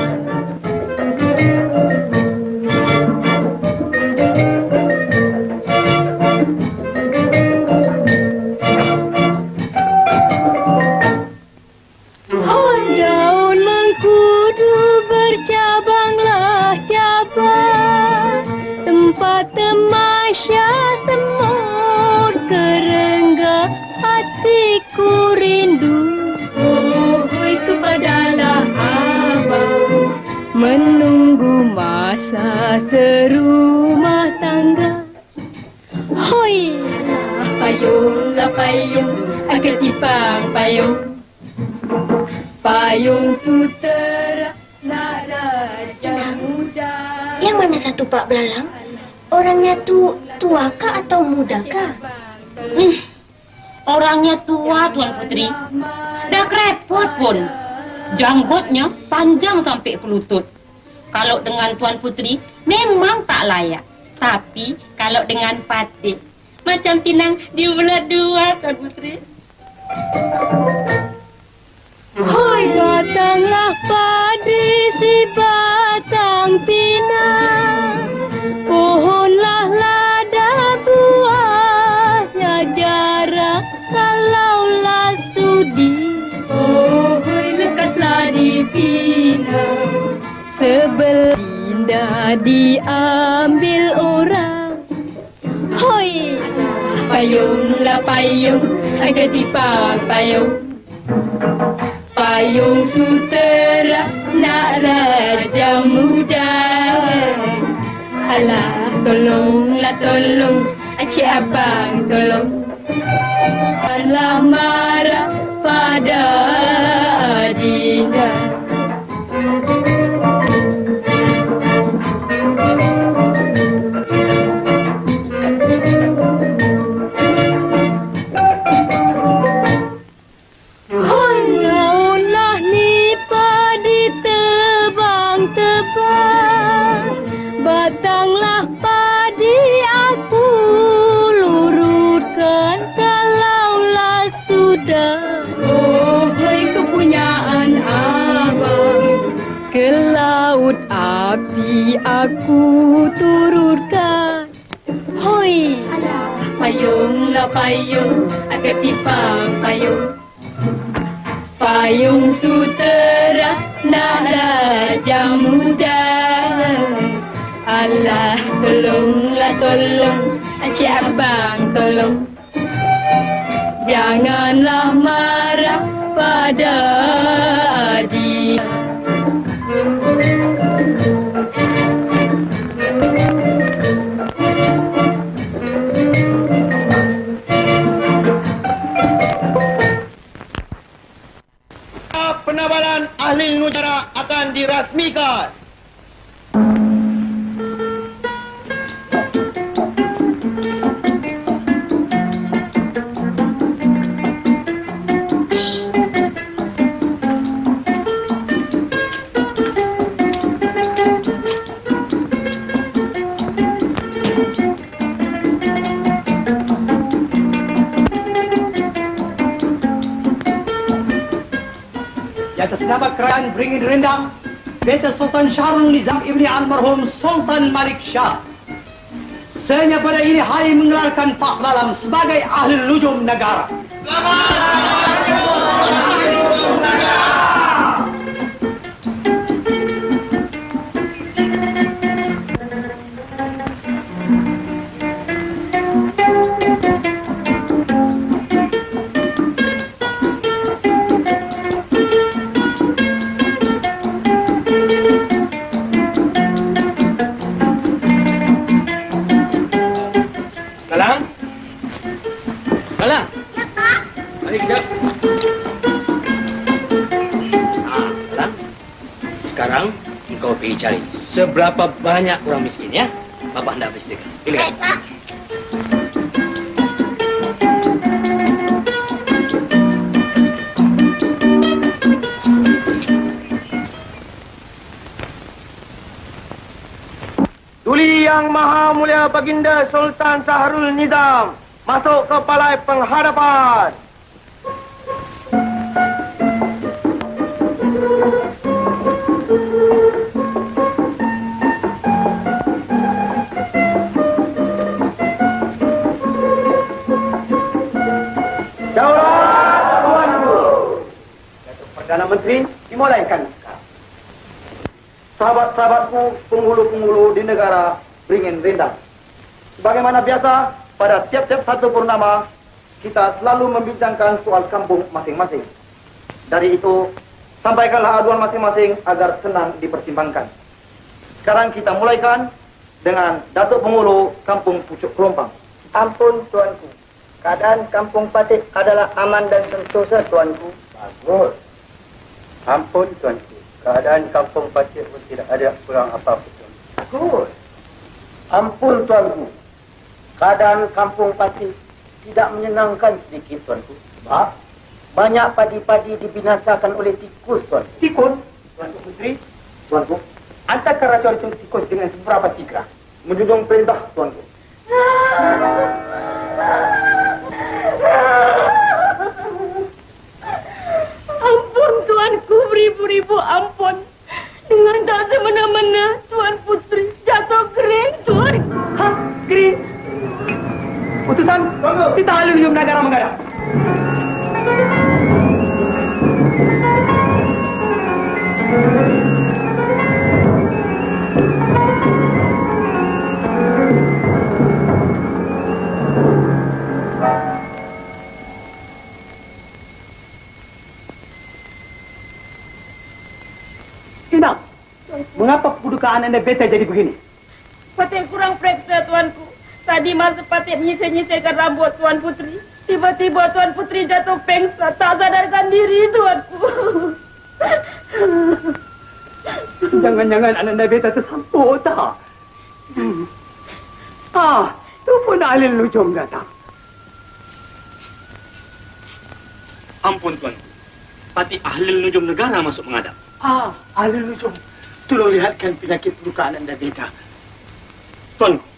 Temasya semut kerengga hatiku rindu. Oh, kepadalah abang menunggu masa serumah tangga. Hoi, payung, ketipang payung, payung sutera nak raja muda. Yang mana satu Pak Belalang? Orangnya tua kah atau muda kah? Orangnya tua, Tuan Putri. Dah kerepot pun. Janggutnya panjang sampai ke lutut. Kalau dengan Tuan Putri, memang tak layak. Tapi kalau dengan Patih, macam pinang di belah dua, Tuan Putri. Hoi, datanglah padi si batang pinang. Pohonlah lada buahnya jarak kalaulah sudi. Oh, lekaslah di pinang. Sebelinda diambil orang. Hoi, payunglah payung, ketipang payung, payung sutera nak raja muda. Allah tolong, Cik Abang tolong. Janganlah marah pada Adinda. Daulah ni padi tebang-tebang, batanglah padi aku lurutkan kalaulah sudah. Oh, hai kepunyaan abang, ke laut api aku turutkan. Hoi, payunglah payung, agak tipang payung. Payung sutera nak raja muda. Allah tolonglah tolong, Cik Abang tolong. Janganlah marah pada Adinda. Penabalan ahli negara akan dirasmikan. Atas nama kerajaan Beringin Rendang, Beta Sultan Syahrul Nizam Ibni Almarhum Sultan Malik Shah. Saya pada ini hari menggelarkan Pak Dalam sebagai ahli lujum negara. Sekarang engkau pergi cari seberapa banyak orang miskin ya. Bapak hendak pastikan. Silakan. Tuli Yang Maha Mulia Baginda Sultan Syahrul Nizam masuk ke balai penghadapan. Perdana Menteri dimulaikan sekarang. Sahabat-sahabatku, penghulu-penghulu di negara Beringin Rendang. Sebagaimana biasa, pada tiap-tiap satu purnama, kita selalu membincangkan soal kampung masing-masing. Dari itu, sampaikanlah aduan masing-masing agar senang dipertimbangkan. Sekarang kita mulaikan dengan Datuk Penghulu Kampung Pucuk Kelompang. Ampun, Tuanku. Keadaan Kampung Patik adalah aman dan sentosa, Tuanku. Bagus. Ampun, Tuanku. Keadaan Kampung Patik pun tidak ada kurang apa-apa, Tuanku. Bagus. Ampun, Tuanku. Keadaan Kampung Patik tidak menyenangkan sedikit, Tuanku. Sebab? Banyak padi-padi dibinasakan oleh tikus, Tuanku. Tikus? Tuanku Putri? Tuanku, antarkan racun-racun tikus dengan seberapa tigra. Menjunjung perintah, Tuanku. ampun Tuanku, beribu-ribu ampun. Dengan tak semena-mena Tuan Putri jatuh kering, Tuanku. Hah? Kering? Utusan, kita ahli lujum negara menghadap. Inang, mengapa kedudukan Anda beta jadi begini? Patik kurang periksa, Tuanku. Tadi masa Patik menyisir-nyisirkan rambut Tuan Putri, tiba-tiba Tuan Putri jatuh pengsan, tak sadarkan diri, Tuanku. Jangan-jangan Ananda Beta tersampuk tak? Tu pun ahli lujum datang. Ampun tuanku, Patik ahli nujum negara masuk menghadap. Ahli lujum. Tolong lihatkan penyakit luka Ananda Beta. Tuanku.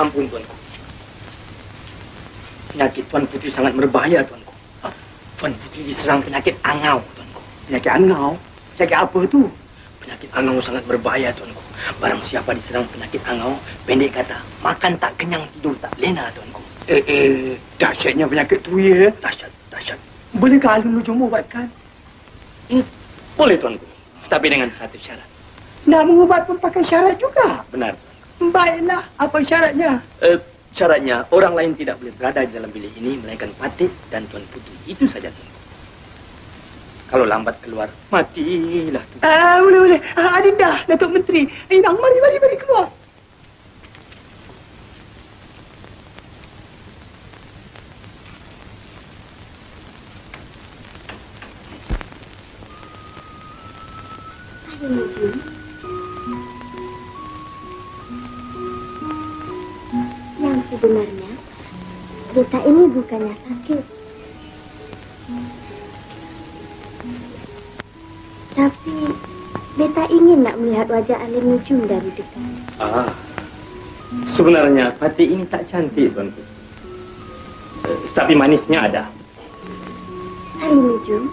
Ampun tuanku. Penyakit Tuan Putri sangat berbahaya tuanku. Tuan Putri diserang penyakit angau tuanku. Penyakit angau? Penyakit apa tu? Penyakit angau sangat berbahaya tuanku. Barang siapa diserang penyakit angau, pendek kata, makan tak kenyang, tidur tak lena tuanku. Dahsyatnya penyakit tu ya. Dahsyat. Bolehkah ahli lujum ubatkan? Boleh tuanku, tapi dengan satu syarat. Nak mengubat pun pakai syarat juga. Benar. Baiklah, apa syaratnya? Syaratnya orang lain tidak boleh berada di dalam bilik ini melainkan Patik dan Tuan Putri. Itu saja tuanku. Kalau lambat keluar, matilah. Boleh. Adinda, Datuk Menteri. Inang, mari keluar. Yang sebenarnya, Beta ini bukannya sakit. Tapi, Beta ingin nak melihat wajah ahli nujum dari dekat. Sebenarnya Patik ini tak cantik Tuan Putri. Tapi manisnya ada. Ahli nujum,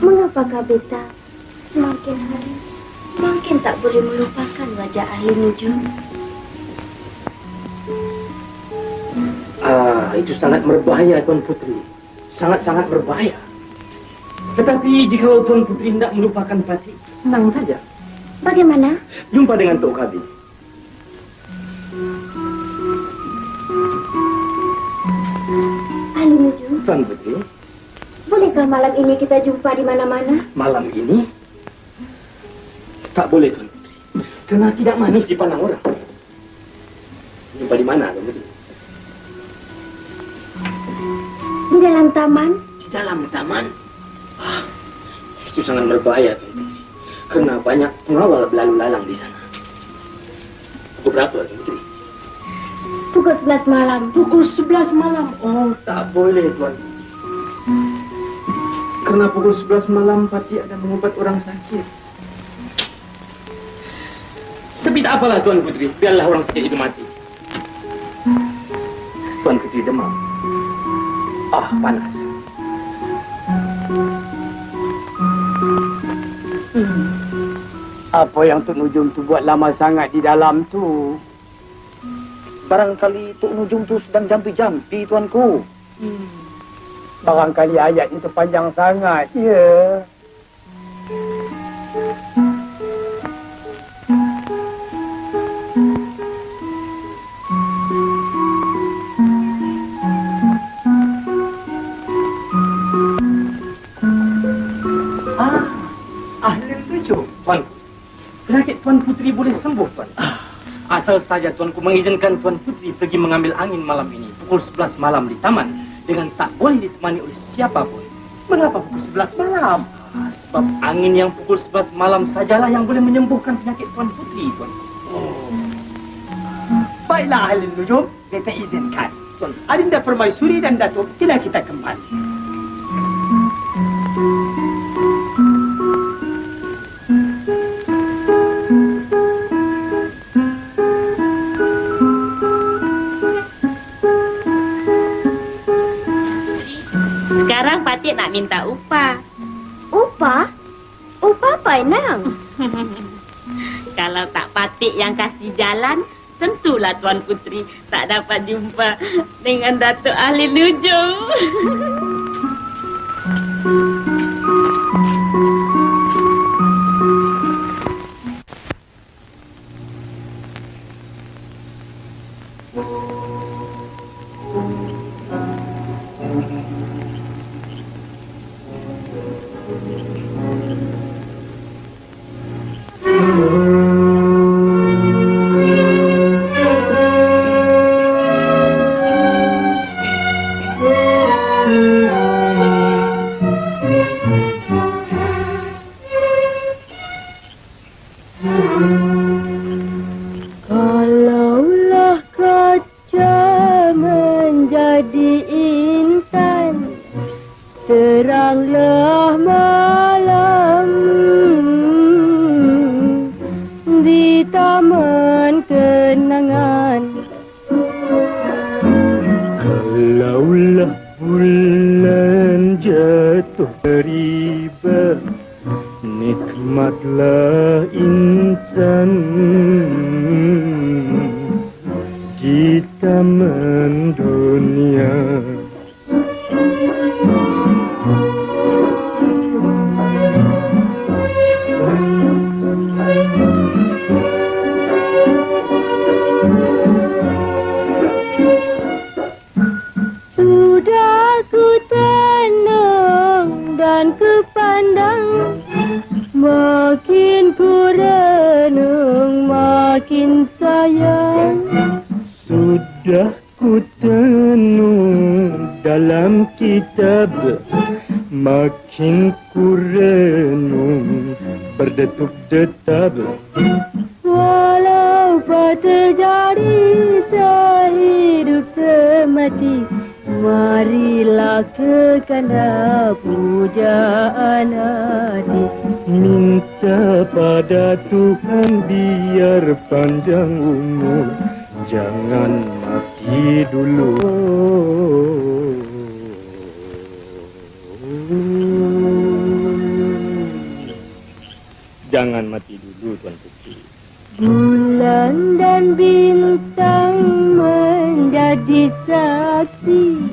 mengapakah Beta semakin hari semakin tak boleh melupakan wajah ahli nujum? Itu sangat berbahaya Tuan Putri. Sangat-sangat berbahaya. Tetapi jika Tuan Putri hendak melupakan Patik, senang saja. Bagaimana? Jumpa dengan Tok Kabi. Ahli nujum, Tuan Putri, bolehkah malam ini kita jumpa di mana-mana? malam ini tak boleh Tuan Putri. Kerana tidak manis dipandang orang. Jumpa di mana Tuan Putri? Di dalam taman? Di dalam taman? Itu sangat berbahaya Tuan Putri. Kerana banyak pengawal berlalu lalang di sana. Pukul berapa Tuan Putri? Pukul 11 malam. Pukul 11 malam? Oh, tak boleh Tuan Putri. Kerana pukul 11 malam Patik ada mengubat orang sakit. Tapi tak apalah Tuan Putri, biarlah orang sakit itu mati. Tuan Putri demam. Panas. Apa yang Tok Nujum tu buat lama sangat di dalam tu? Barangkali Tok Nujum tu sedang jampi-jampi, tuanku. Barangkali ayat itu panjang sangat, ya. Tuan, penyakit Tuan Putri boleh sembuh, Tuan. Asal saja Tuanku mengizinkan Tuan Putri pergi mengambil angin malam ini, pukul 11 malam di taman, dengan tak boleh ditemani oleh siapapun. Mengapa pukul 11 malam? Sebab angin yang pukul 11 malam sajalah yang boleh menyembuhkan penyakit Tuan Putri, Tuan. Baiklah, ahli nujum, Beta izinkan. Tuan. Adinda Permaisuri dan Datuk, sila kita kembali. Sekarang Patik nak minta upah. Upah? Upah apa, Inang? Kalau tak Patik yang kasih jalan, tentulah Tuan Putri tak dapat jumpa dengan Datuk Ahli Nujum. Selamatlah insan di taman dunia. Sudah ku tenang dan ku pandang, makin ku renung, makin sayang. Sudah ku tenung dalam kitab, makin ku renung berdetuk-detab. Walau apa terjadi sehidup semati, marilah ke kanda pujaan hati. Minta pada Tuhan biar panjang umur, jangan mati dulu. Jangan mati dulu, Tuan Putri. Bulan dan bintang menjadi saksi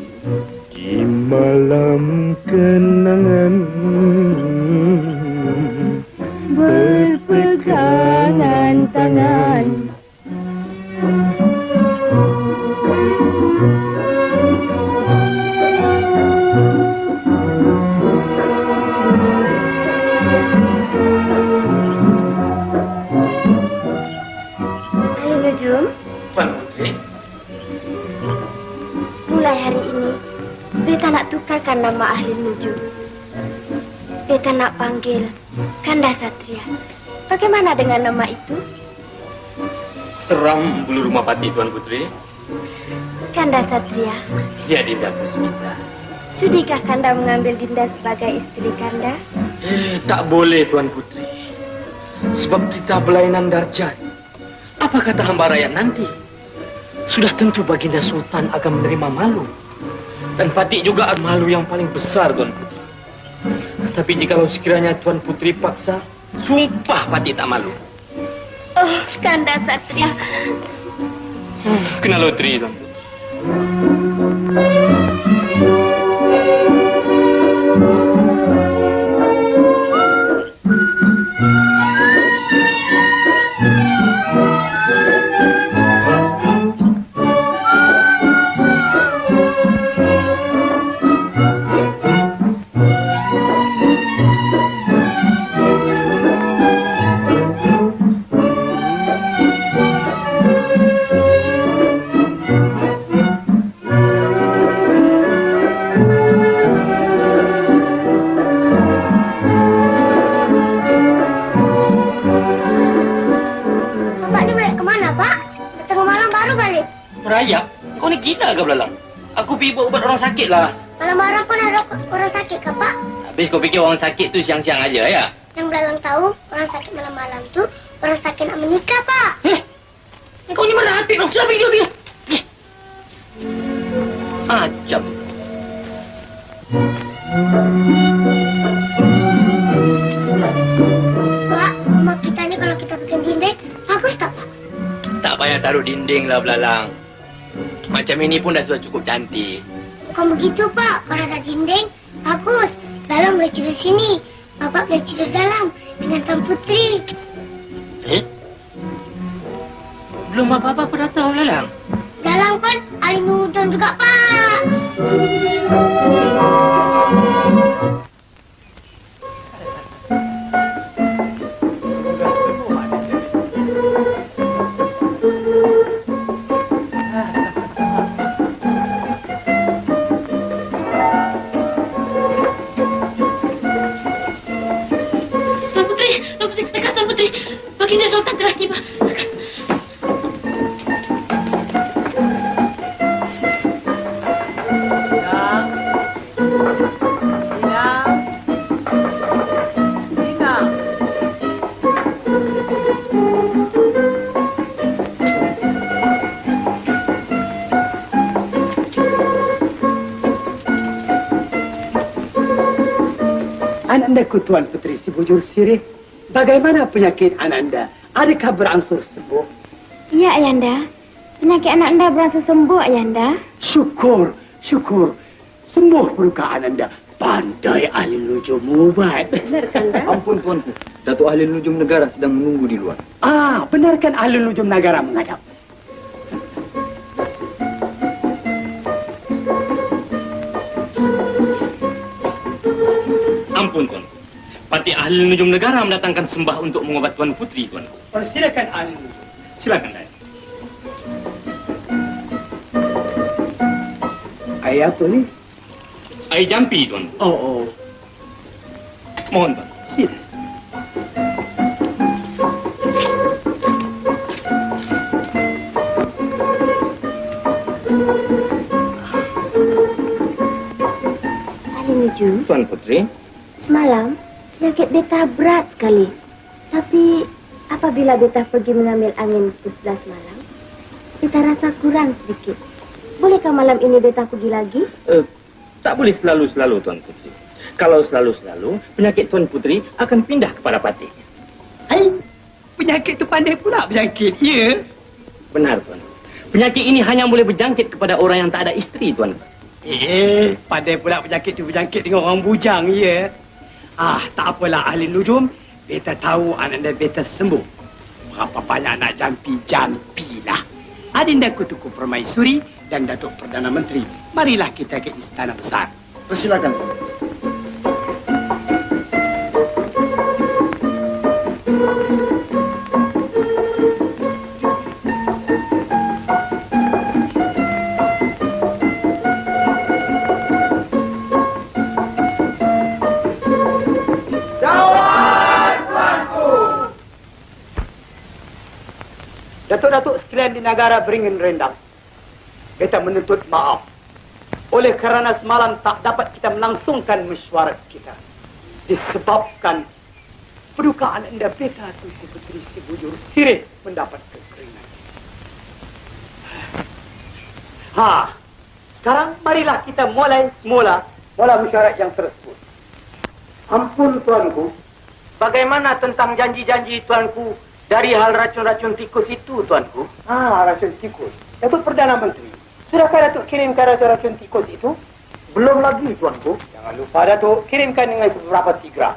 Di malam kenangan berpegangan tangan. Ayo Nujum, Tuan Putri, mulai hari ini beta nak tukarkan nama ahli Nujum. Beta nak panggil Kanda Satria. Bagaimana dengan nama itu? seram bulu rumah pati, Tuan Putri. Kanda Satria, Ya, Dinda Pusmita. sudikah Kanda mengambil Dinda sebagai istri Kanda? Tak boleh, Tuan Putri. Sebab kita berlainan darjat. Apa kata hamba rakyat nanti? Sudah tentu Baginda Sultan akan menerima malu. Dan Fatih juga malu yang paling besar, Tuan Putri. Tapi jikalau sekiranya Tuan Putri paksa, sumpah Fatih tak malu. Oh, Kanda Satria. Kena loteri, Tuan Putri. Bapak ni balik kemana, Pak? Dah tengah malam baru balik. Merayap? Kau ni gila ke belalang? Aku pergi buat ubat orang sakit lah. Malam-malam pun ada orang sakit ke, Pak? Habis kau fikir orang sakit tu siang-siang aja ya? Yang belalang tahu, orang sakit malam-malam tu orang sakit nak menikah, Pak. Kau ni mana hati? Sudah pergi. Ajab. Pak, rumah kita ni kalau kita bikin dinding, bagus tak, Pak? Tak payah taruh dinding lah belalang. Macam ini pun dah sudah cukup cantik. Bukan begitu, Pak. Kalau ada dinding, bagus. Belalang boleh tidur sini. Bapak boleh tidur dalam dengan Tuan Putri. Belum apa-apa pun datang belalang. Belalang pun ahli nudon juga, Pak. Tuan Putri, lekas Tuan Putri. Baginda Sultan telah tiba. Anandaku Tuan Putri si bujur sirih bagaimana penyakit Ananda? Adakah berangsur sembuh? Ya, Ayanda. Penyakit anak anda berangsur sembuh, Ayanda. Syukur, syukur. Sembuh peluka Ananda. Pandai ahli nujum ubat. Benar kan, Dah? Ampun, Tuanku. Datuk Ahli Nujum Negara sedang menunggu di luar. Benarkan ahli nujum negara menghadap? Ampun, Tuanku. Patih Ahli Nujum Negara mendatangkan sembah untuk mengobat Tuan Putri, Tuanku. Silakan ahli nujum. Silakan, Dai. Air apa ni? Air jampi, Tuanku. Oh. Mohon, Tuan. Sila. Ahli Nujum, Tuan Putri. semalam penyakit beta berat sekali. Tapi apabila beta pergi mengambil angin pukul 11 malam, beta rasa kurang sedikit. Bolehkah malam ini beta pergi lagi? Tak boleh selalu-selalu, Tuan Putri. Kalau selalu-selalu, penyakit Tuan Putri akan pindah kepada Patih. Hai, penyakit tu pandai pula berjangkit, ya? Benar, Tuan. Penyakit ini hanya boleh berjangkit kepada orang yang tak ada isteri, Tuan. Pandai pula penyakit tu berjangkit dengan orang bujang, ya? Tak apalah ahli nujum. Beta tahu Ananda beta sembuh. Berapa banyak nak jampilah. Adinda Kutuku Permaisuri dan Datuk Perdana Menteri. Marilah kita ke Istana Besar. Persilakan. Datuk-datuk sekalian di negara beringin rendang. Beta menuntut maaf. Oleh kerana semalam tak dapat kita melangsungkan mesyuarat kita. Disebabkan pedukaan anda beta Tunku Puteri Si Bujur Sirih mendapat kekeringan. Sekarang marilah kita mulai semula mesyuarat yang tersebut. Ampun tuanku. Bagaimana tentang janji-janji tuanku dari hal racun-racun tikus itu, tuanku? Racun tikus. Datuk Perdana Menteri, sudahkah Datuk kirimkan racun-racun tikus itu? Belum lagi, tuanku. Jangan lupa, Datuk, kirimkan dengan beberapa segera.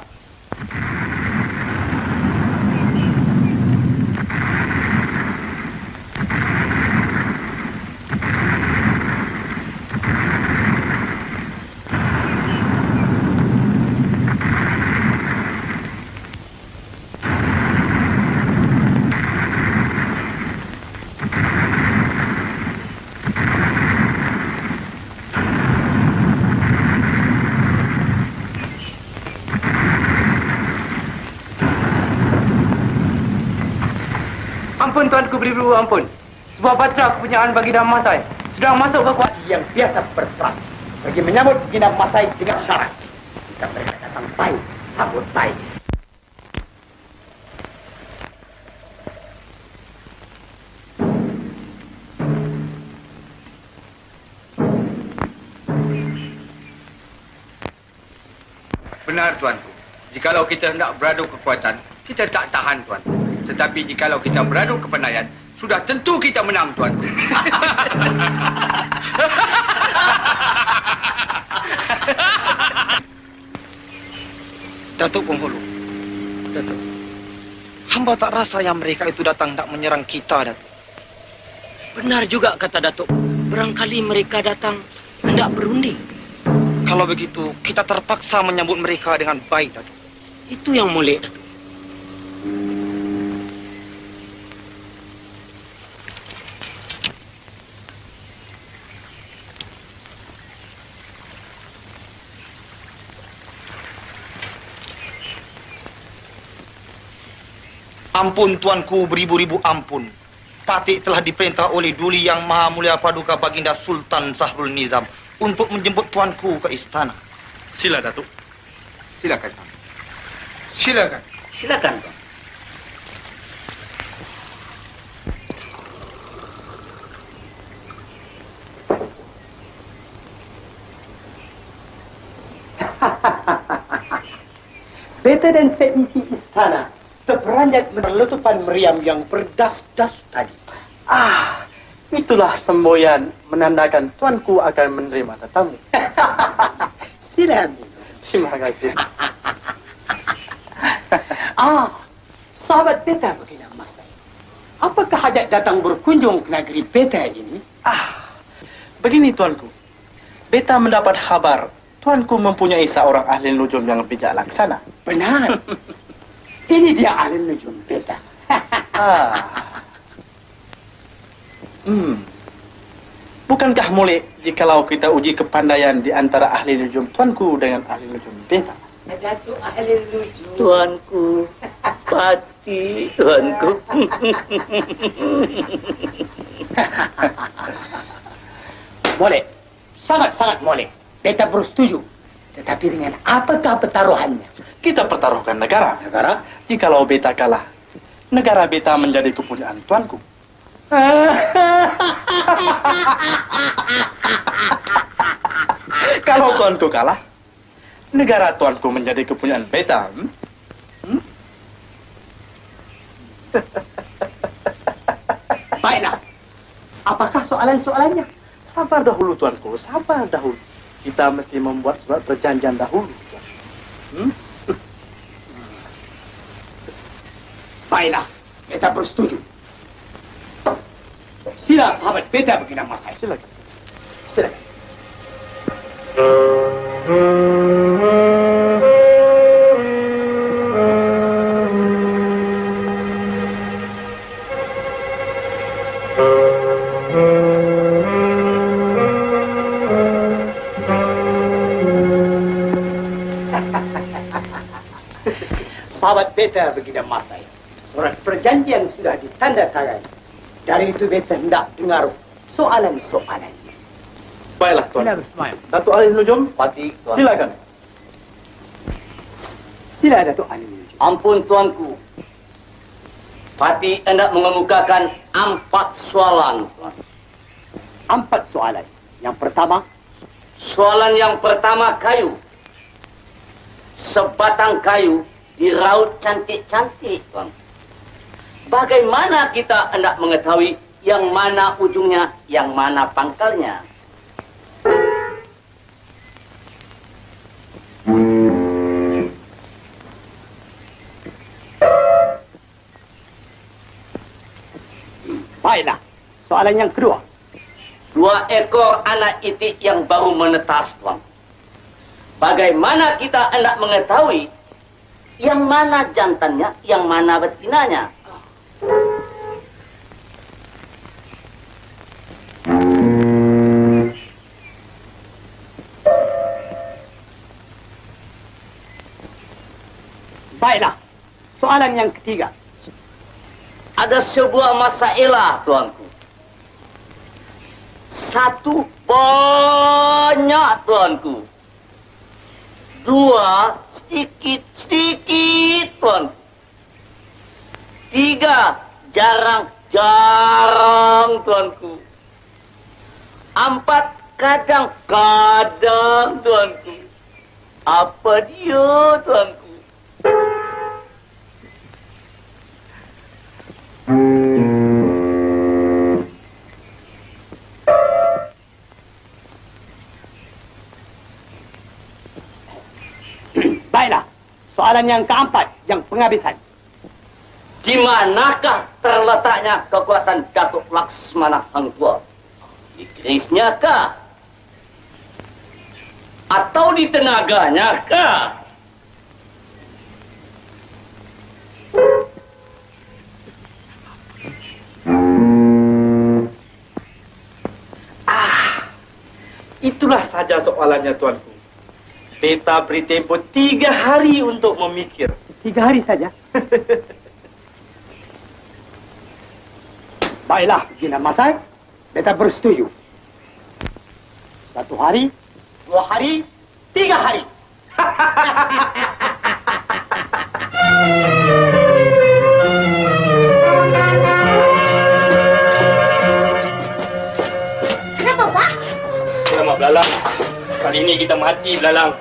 Ampun tuanku beribu, ampun. Sebuah patra kepunyaan Baginda Masai sedang masuk ke kuat yang biasa berperang. Pergi menyambut Baginda Masai dengan syarat. Jika mereka datang baik, sambut baik. Benar tuanku. Jikalau kita hendak beradu kekuatan, kita tak tahan tuanku. Tetapi jikalau kita beradu kepandaian, sudah tentu kita menang, tuanku. Datuk Penghulu. Datuk. Hamba tak rasa yang mereka itu datang nak menyerang kita, Datuk. Benar juga kata Datuk. Barangkali mereka datang hendak berunding. Kalau begitu, kita terpaksa menyambut mereka dengan baik, Datuk. Itu yang molek, Datuk. Ampun tuanku, beribu-ribu ampun. Patih telah diperintah oleh Duli Yang Maha Mulia Paduka Baginda Sultan Sahrul Nizam untuk menjemput tuanku ke istana. Sila, Datuk. Silakan, Tuan. Silakan. Silakan, Tuan. Beta dan teknisi istana terperanjat berletupan meriam yang berdas-das tadi. Itulah semboyan menandakan tuanku akan menerima tetamu. Sila minum. Terima kasih. Sahabat beta begini Mas. Apakah hajat datang berkunjung ke negeri beta ini? Begini tuanku. Beta mendapat kabar tuanku mempunyai seorang ahli nujum yang bijak laksana. Benar. Ini dia ahli nujum beta. Bukankah boleh jikalau kita uji kepandaian di antara ahli nujum tuanku dengan ahli nujum beta? Datuk ahli nujum. Tuanku, Pati, tuanku. Boleh. Sangat-sangat boleh. Beta bersetuju. Tetapi dengan apakah pertaruhannya? Kita pertaruhkan negara. Negara? Jikalau beta kalah, negara beta menjadi kepunyaan tuanku. Kalau tuanku kalah, negara tuanku menjadi kepunyaan beta. Baiklah. Apakah soalan-soalannya? Sabar dahulu tuanku, sabar dahulu. Kita mesti membuat surat perjanjian dahulu. Baiklah, beta bersetuju. Sila sahabat beta begini Mas saya. Silakan. Silakan. Sahabat beta begini Mas saya. Surat perjanjian sudah ditandatangani. Dari itu beta hendak dengar soalan-soalannya. Baiklah tuan. Silakan Ismail. Datuk ahli nujum, Pati, tuan. Silakan. Sila Datuk ahli nujum. Ampun tuanku. Pati hendak mengemukakan 4 soalan, tuan. 4 soalan. Yang pertama. Soalan yang pertama kayu. Sebatang kayu diraut cantik-cantik, tuan. Bagaimana kita hendak mengetahui yang mana ujungnya, yang mana pangkalnya? Baiklah. Soalan yang kedua. 2 ekor anak itik yang baru menetas, tuan. Bagaimana kita hendak mengetahui yang mana jantannya, yang mana betinanya? Baiklah. Soalan yang ketiga. Ada sebuah masalah, tuanku. 1 banyak, tuanku. 2 sedikit-sedikit, tuanku. 3 jarang-jarang, tuanku. 4 kadang-kadang, tuanku. Apa dia, tuanku? Baiklah. Soalan yang keempat, yang penghabisan. Di manakah terletaknya kekuatan Datuk Laksmana Hang Tuah? Di kerisnya kah? Atau di tenaganya kah? Itulah saja soalannya tuanku. Beta beri tempo 3 hari untuk memikir. 3 hari saja? Baiklah, Gina Masai. Beta bersetuju. 1 hari, 2 hari, 3 hari. Kenapa, Pak? Selamat Belalang. Kali ini kita mati, Belalang.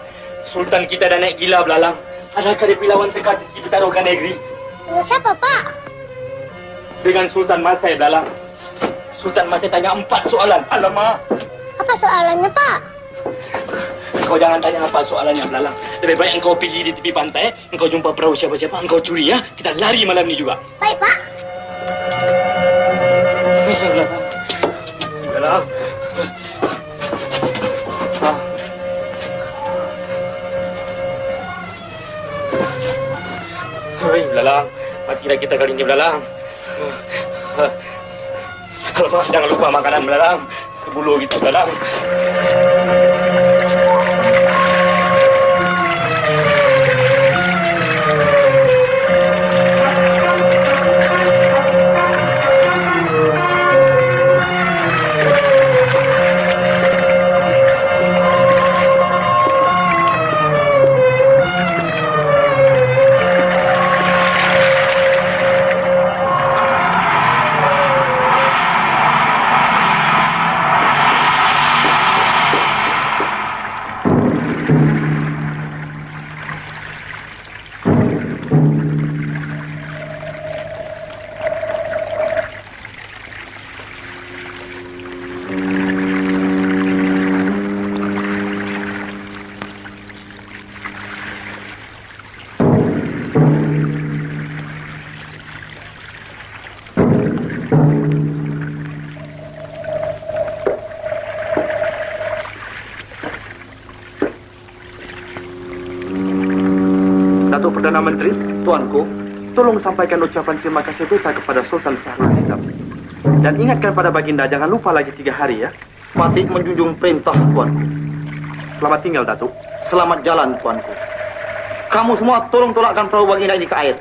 Sultan kita dah naik gila, Belalang. Adakah dia lawan teka-teki bertaruhkan negeri? Dengan siapa, Pak? Dengan Sultan Masai, Belalang. Sultan Masai tanya 4 soalan. Alamak. Apa soalannya, Pak? Kau jangan tanya apa soalannya, Belalang. Lebih baik engkau pergi di tepi pantai, engkau jumpa perahu siapa-siapa, engkau curi ya. Kita lari malam ni juga. Baik, Pak. Belalang. Hei, Belalang. Matilah kita kali ini, Belalang. Jangan lupa makanan, Belalang. Bulu kita, Belalang. Datuk Perdana Menteri, Tuanku, tolong sampaikan ucapan terima kasih beta kepada Sultan Sahrul Hizam. Dan ingatkan pada Baginda, jangan lupa lagi 3 hari ya. Patih menjunjung perintah, Tuanku. Selamat tinggal, Datuk. Selamat jalan, Tuanku. Kamu semua tolong tolakkan perahu Baginda ini ke air.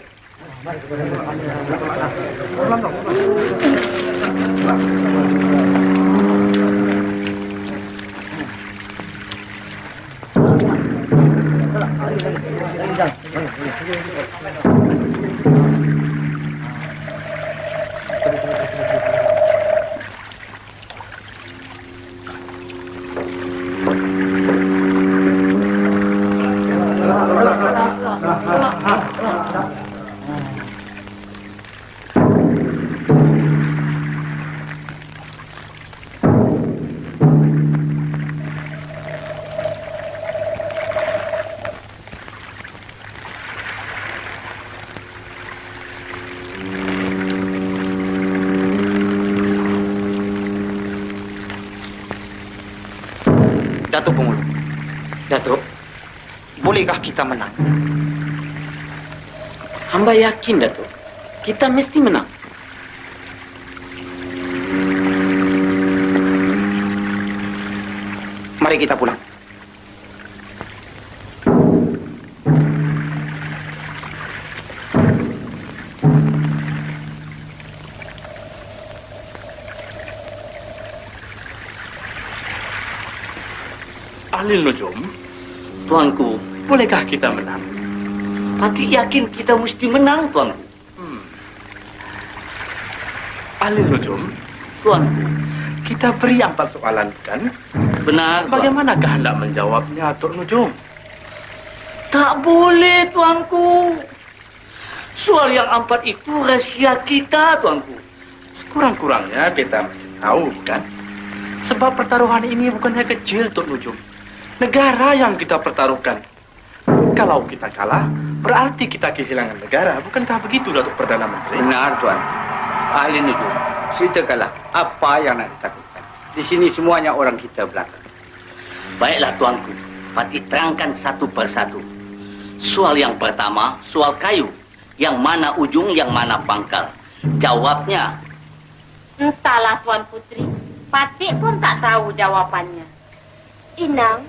Datuk Pengulu. Datuk, bolehkah kita menang? Hamba yakin, Datuk. Kita mesti menang. Mari kita pulang. Ahli Nujum, Tuanku, bolehkah kita menang? Patih yakin kita mesti menang, Tuanku. Ahli Nujum, Tuanku, kita beri 4 soalan, kan? Benar, Bagaimanakah hendak menjawabnya, Tok Nujum? Tak boleh, Tuanku. Soal yang 4 itu rahasia kita, Tuanku. Sekurang-kurangnya kita tahu, kan? Sebab pertaruhan ini bukannya kecil, Tok Nujum. Negara yang kita pertaruhkan. Kalau kita kalah, berarti kita kehilangan negara. Bukankah begitu, Datuk Perdana Menteri? Benar, Tuan. Ahli Nujum, ceritakanlah apa yang nak ditakutkan. Di sini semuanya orang kita belakang. Baiklah, Tuanku. Patih terangkan satu persatu. Soal yang pertama, soal kayu. Yang mana ujung, yang mana pangkal. Jawabnya. Entahlah, Tuan Putri. Patih pun tak tahu jawabannya. Inang,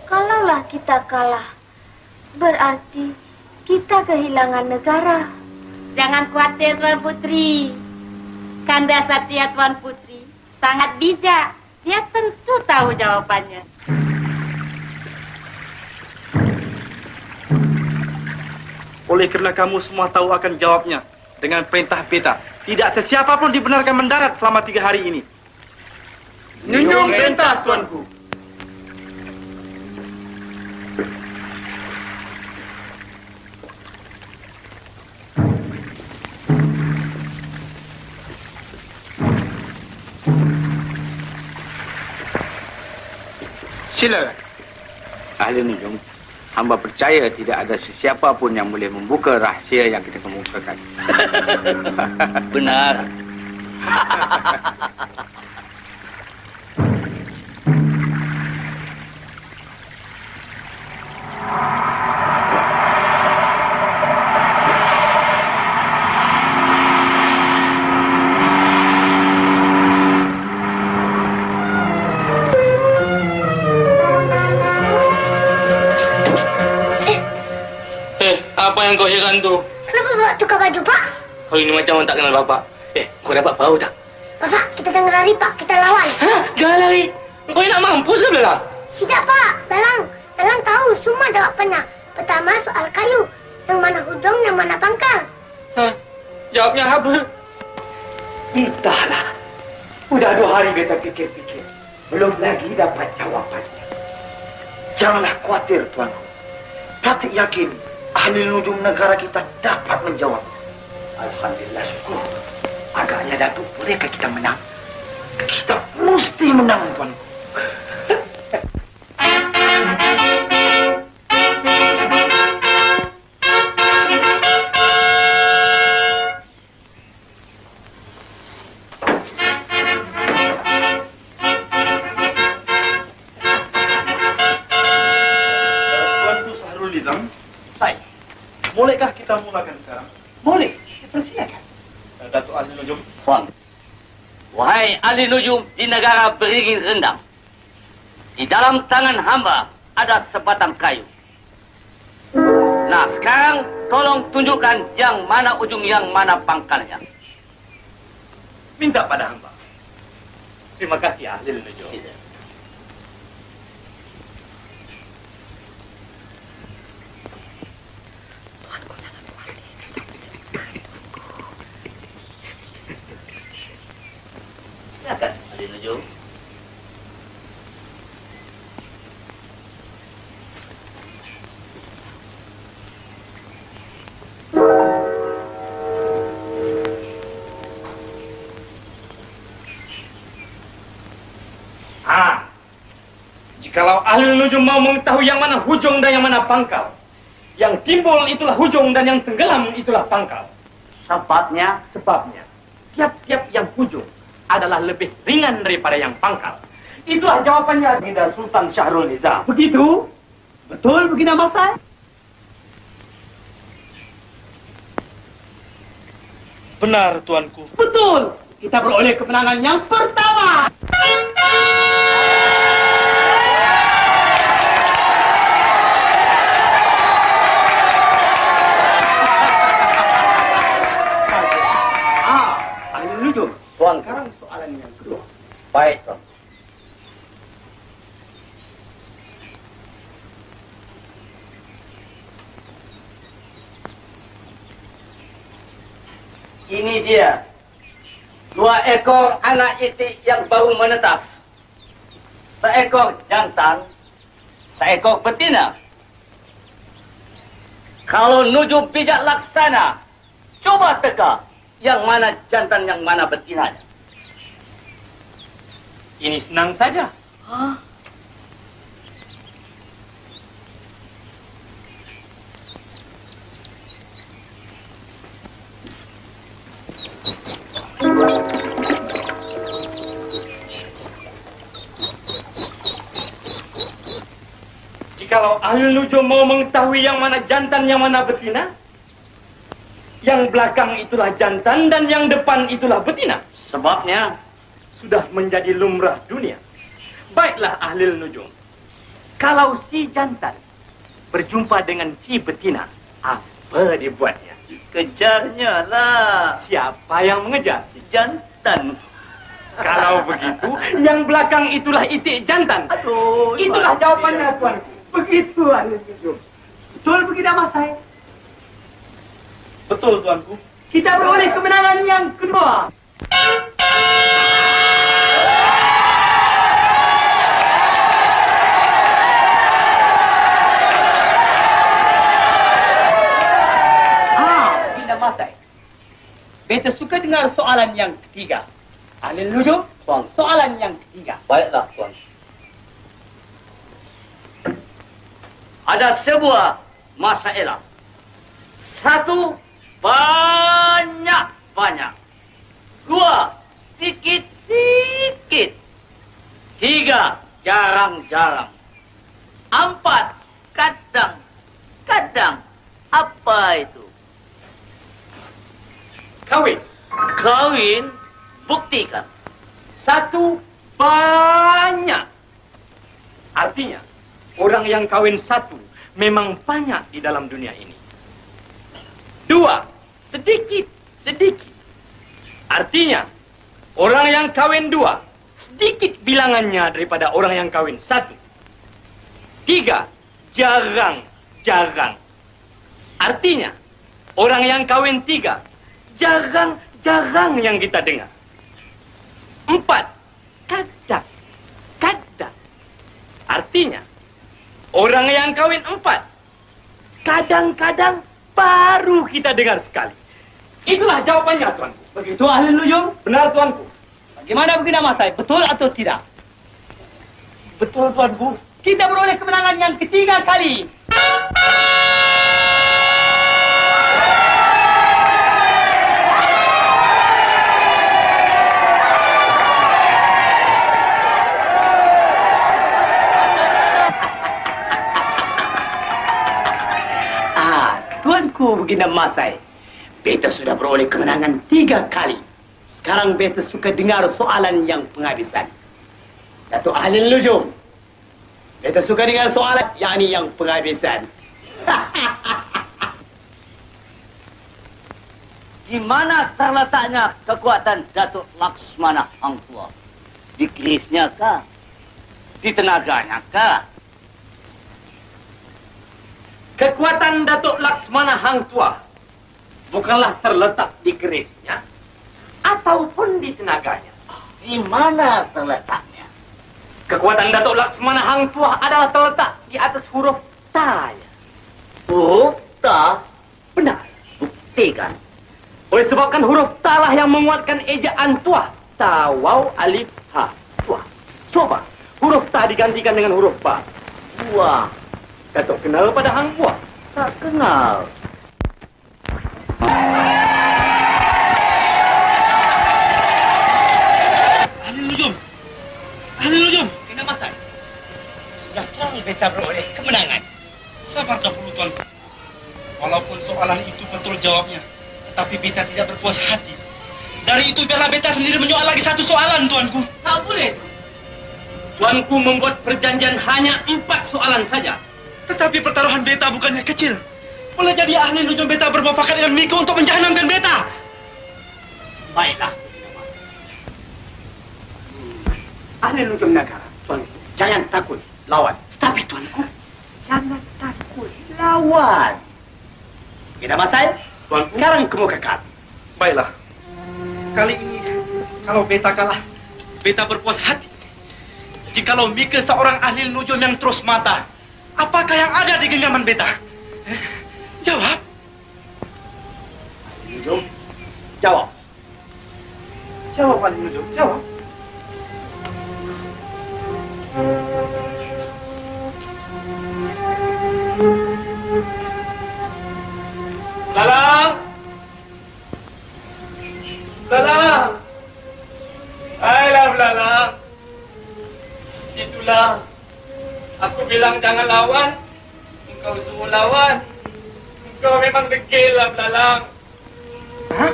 kalaulah kita kalah, berarti kita kehilangan negara. Jangan khawatir, Tuan Putri. Kanda Satya Tuan Putri sangat bijak. Dia tentu tahu jawabannya. Oleh kerana kamu semua tahu akan jawabnya, dengan perintah beta, tidak sesiapa pun dibenarkan mendarat selama 3 hari ini. Junjung perintah, Tuanku. Silakan. Ahli Nujum, hamba percaya tidak ada sesiapa pun yang boleh membuka rahsia yang kita kemukakan. Benar. Apa yang kau heran tu? Kenapa bawa tukar baju, Pak? Kau ini macam orang tak kenal Bapak. Kau dapat tahu tak? Bapak, kita tengah lari, Pak. Kita lawan. Jangan lari. Kau nak mampus ke Belalang? Tidak, Pak. Belalang tahu. Semua jawab pernah. Pertama, soal kayu. Yang mana hujung, yang mana pangkal. Jawabnya apa? Entahlah. Sudah 2 hari beta fikir-fikir. Belum lagi dapat jawapannya. Janganlah khawatir, Tuanku. Tapi yakin ahli nujum negara kita dapat menjawab. Alhamdulillah, syukur. Agaknya Datuk, bolehkah kita menang? Kita mesti menang, Tuanku. Bolehkah kita mulakan sekarang? Boleh, persilakan. Datuk Ahli Nujum. Tuan, wahai ahli nujum di negara beringin rendang, di dalam tangan hamba ada sebatang kayu. Nah, sekarang tolong tunjukkan yang mana ujung, yang mana pangkalnya. Minta pada hamba. Terima kasih ahli nujum. Silakan, ahli nujum. Jikalau ahli nujum mau mengetahui yang mana hujung dan yang mana pangkal, yang timbul itulah hujung dan yang tenggelam itulah pangkal. Sebabnya? Sebabnya, tiap-tiap yang hujung adalah lebih ringan daripada yang pangkal. Itulah jawabannya Baginda Sultan Syahrul Nizam. Begitu? Betul, Baginda Masai? Benar, Tuanku. Betul. Kita beroleh kemenangan yang pertama. Ahli nujum. Tuan, sekarang soalan yang kedua. Baik, Tuan. Ini dia. 2 ekor anak itik yang baru menetas. Seekor jantan, seekor betina. Kalau nujum bijak laksana, coba teka yang mana jantan, yang mana betinanya. Ini senang saja. Jikalau ahli nujum mau mengetahui yang mana jantan, yang mana betina, yang belakang itulah jantan dan yang depan itulah betina. Sebabnya sudah menjadi lumrah dunia. Baiklah ahli nujum, kalau si jantan berjumpa dengan si betina, apa dibuatnya? kejarnya lah. Siapa yang mengejar? Si jantan. Kalau begitu, yang belakang itulah itik jantan. Aduh, itulah jawabannya, Tuanku. Begitu, ahli nujum. Betul begitu, Masai? Betul, Tuanku. Kita beroleh kemenangan yang kedua. Masai. Beta suka dengar soalan yang ketiga. Ahli nujum, soalan yang ketiga. Baiklah, Tuan. ada sebuah masalah. Satu, banyak-banyak. Dua, sedikit-sedikit. Tiga, jarang-jarang. Empat, kadang-kadang. Apa itu? Kawin. Kawin, buktikan. Satu, banyak. Artinya, orang yang kawin satu memang banyak di dalam dunia ini. Dua, sedikit-sedikit. Artinya, orang yang kawin dua, sedikit bilangannya daripada orang yang kawin satu. Tiga, jarang-jarang. Artinya, orang yang kawin tiga, jarang-jarang yang kita dengar. Empat, kadang-kadang. Artinya, orang yang kawin empat, kadang-kadang baru kita dengar sekali. Itulah jawabannya, tuanku. Begitu ahli nujum? Benar, tuanku. Bagaimana begini Masai? Betul atau tidak? Betul, tuanku. Kita beroleh kemenangan yang ketiga kali. Tuanku Baginda Masai, beta sudah beroleh kemenangan 3 kali. Sekarang beta suka dengar soalan yang penghabisan. Datuk Ahli Nujum, beta suka dengar soalan yakni yang penghabisan. Di mana terletaknya kekuatan Datuk Laksmana Hang Tuah? Di kerisnya kah? Di tenaganya kah? Kekuatan Datuk Laksmana Hang Tuah bukanlah terletak di kerisnya ataupun di tenaganya. Di mana terletaknya? Kekuatan Datuk Laksmana Hang Tuah adalah terletak di atas huruf Ta. Huruf Ta? Benar. Buktikan. Oleh sebabkan huruf Ta lah yang menguatkan ejaan Tuah. Ta, waw, alif, ha. Tuah. Coba huruf Ta digantikan dengan huruf Ba. Wah. Datuk kenal pada Hang Tuah? Tak kenal. Ahli Nujum! Ahli Nujum! Kena Masai. Sudah terang beta beroleh kemenangan. Sabar dahulu, Tuan. Walaupun soalan itu betul jawabnya, tetapi beta tidak berpuas hati. Dari itu biarlah beta sendiri menyoal lagi satu soalan, Tuanku. Tak boleh. Tuanku membuat perjanjian hanya 4 soalan saja. Tetapi pertaruhan beta bukannya kecil. Boleh jadi ahli nujum beta bermufakat dengan Miko untuk menjahanamkan beta. Baiklah. Ahli nujum negara, tuanku, jangan takut lawan. Tapi tuanku, jangan takut lawan. Kita Masai, tuanku, sekarang kemukakan. Baiklah. Kali ini, kalau beta kalah, beta berpuas hati. Jikalau Mika seorang ahli nujum yang terus mata, apakah yang ada di genggaman beta? Jawab. Ahli nujum, jawab. Jawab, ahli nujum, jawab. Lalang! Lalang! Ayolah, Lalang. Itulah. Aku bilang jangan lawan. Engkau suruh lawan. Engkau memang degil lah, Lalang. Hah?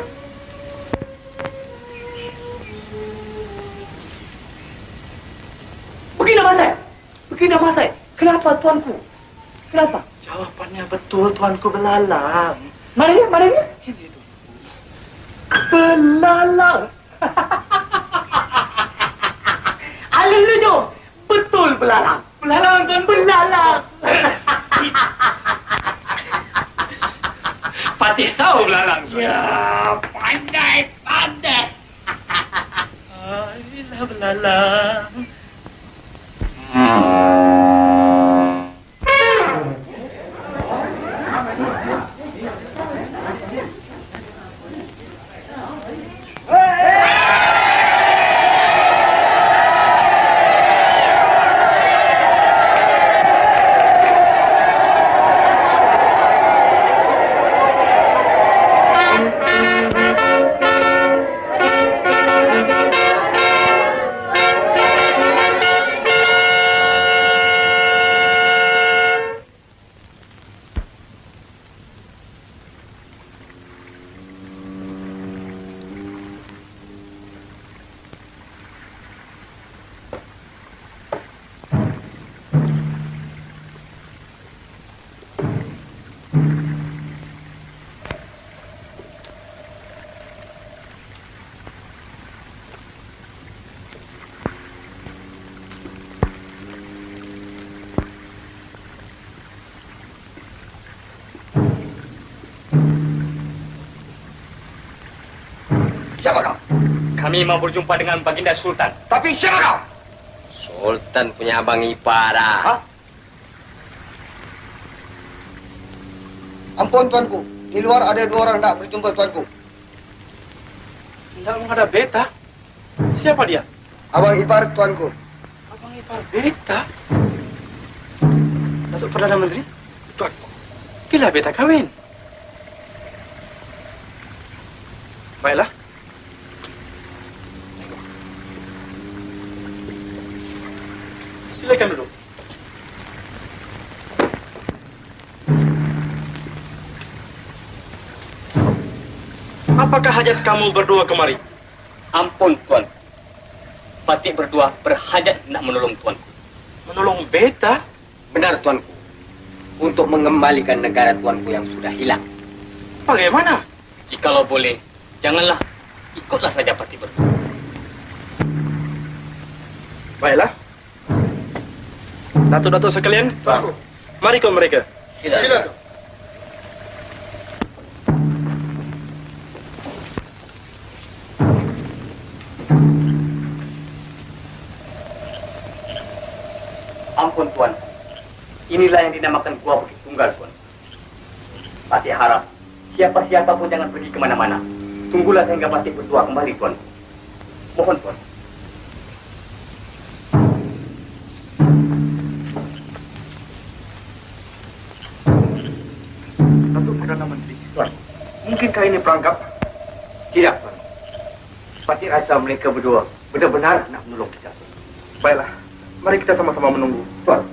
Begini Masai. Begini Masai. Kenapa tuanku? Kenapa? Jawabannya betul, Tuanku Belalang. Mana dia? Mana dia? Ini tu. Belalang. Ahli nujum. Betul belalang. Belalang kan belalang. Patih tahu belalang. Ya, pandai. Ayolah, belalang. Siapa kau? Kami mau berjumpa dengan Baginda Sultan. Tapi siapa kau? Sultan punya abang ipar dah. Ampun tuanku, di luar ada 2 orang nak berjumpa tuanku. Tidak ada beta. Siapa dia? Abang ipar tuanku. Abang ipar beta? Datuk Perdana Menteri? Tuanku, bila beta kawin? Baiklah. Silakan duduk. Apakah hajat kamu berdua kemari? Ampun, Tuan. Patik berdua berhajat nak menolong Tuanku. Menolong beta? Benar, Tuanku. Untuk mengembalikan negara Tuanku yang sudah hilang. Bagaimana? Jikalau boleh, janganlah. Ikutlah saja Patik berdua. Baiklah. Datuk-datuk sekalian, mari kau mereka. Sila. Ampun, Tuan. Inilah yang dinamakan Gua Bukit Tunggal, Tuan. Patik harap siapa-siapa pun jangan pergi kemana-mana. Tunggulah sehingga Patik berdua kembali, Tuan. Mohon, Tuan. Datuk Perdana Menteri, Tuan. Mungkinkah ini perangkap? Tidak, Tuan. Patik rasa mereka berdua benar-benar nak menolong kita. Baiklah, mari kita sama-sama menunggu. Tuan.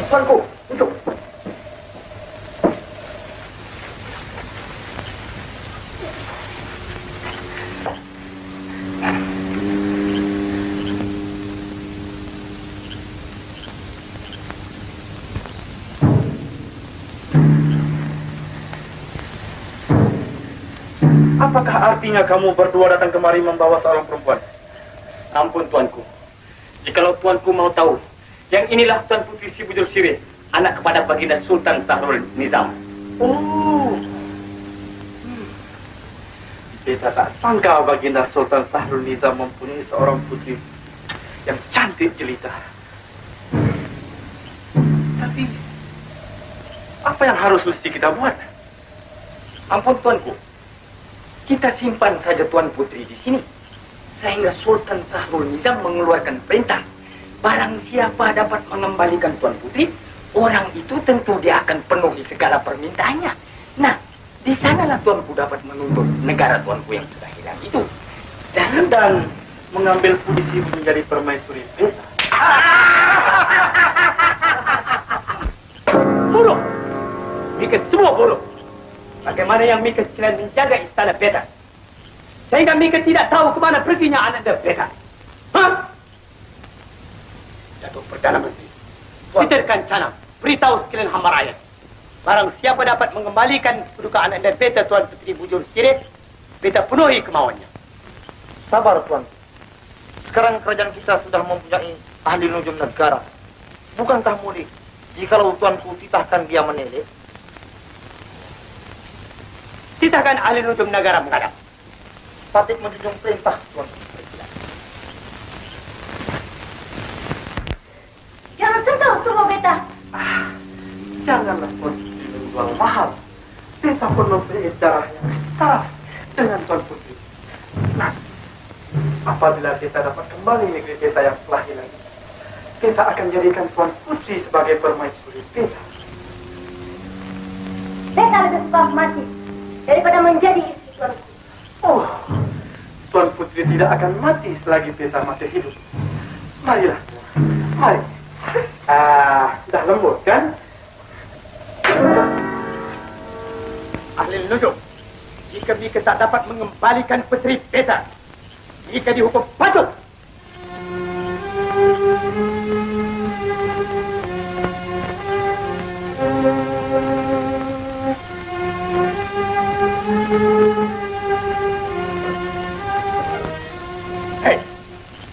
Tuanku, duduk. Apakah artinya kamu berdua datang kemari membawa seorang perempuan? Ampun, Tuanku. Jikalau Tuanku mau tahu, yang inilah Tuan Putri Si Bujur Sirih, anak kepada Baginda Sultan Sahrul Nizam. Oh. Beta tak sangka Baginda Sultan Sahrul Nizam mempunyai seorang putri yang cantik jelita. Tapi, apa yang harus mesti kita buat? Ampun, Tuanku. Kita simpan saja Tuan Putri di sini. Sehingga Sultan Sahrul Nizam mengeluarkan perintah. Barang siapa dapat mengembalikan Tuan Putri, orang itu tentu dia akan penuhi segala permintaannya. Nah, di sanalah Tuanku dapat menuntut negara Tuanku yang sudah hilang itu. Dan mengambil posisi menjadi permaisuri beta. Bodoh! Mika semua bodoh. Bagaimana yang Mika sekalian menjaga istana beta? Sehingga Mika tidak tahu kemana perginya anak beta. Hah? Datuk Perdana Menteri, Peterkan Canang, beritahu sekalian hamba rakyat. Barang siapa dapat mengembalikan kedudukan anak dan beta Tuan Putri Bujur Sirih, beta penuhi kemauannya. Sabar, Tuan. Sekarang kerajaan kita sudah mempunyai ahli nujum negara. Bukankah mudik jikalau Tuanku titahkan dia menelek? Titahkan ahli nujum negara menghadap. Patik menjunjung perintah, Tuan. Jangan sentuh tubuh beta. Janganlah Tuan Putri menjual mahal. Beta pun mempunyai darah yang setara dengan Tuan Putri. Nah, apabila Beta dapat kembali negeri Beta yang telah hilang, Beta akan jadikan Tuan Putri sebagai permaisuri Beta. Beta lebih suka mati daripada menjadi istri Tuanku. Oh, Tuan Putri tidak akan mati selagi Beta masih hidup. Marilah, mari. Dah lembut kan? Ahli nujum, jika Mika tak dapat mengembalikan puteri Beta, Mika dihukum patut. Hei,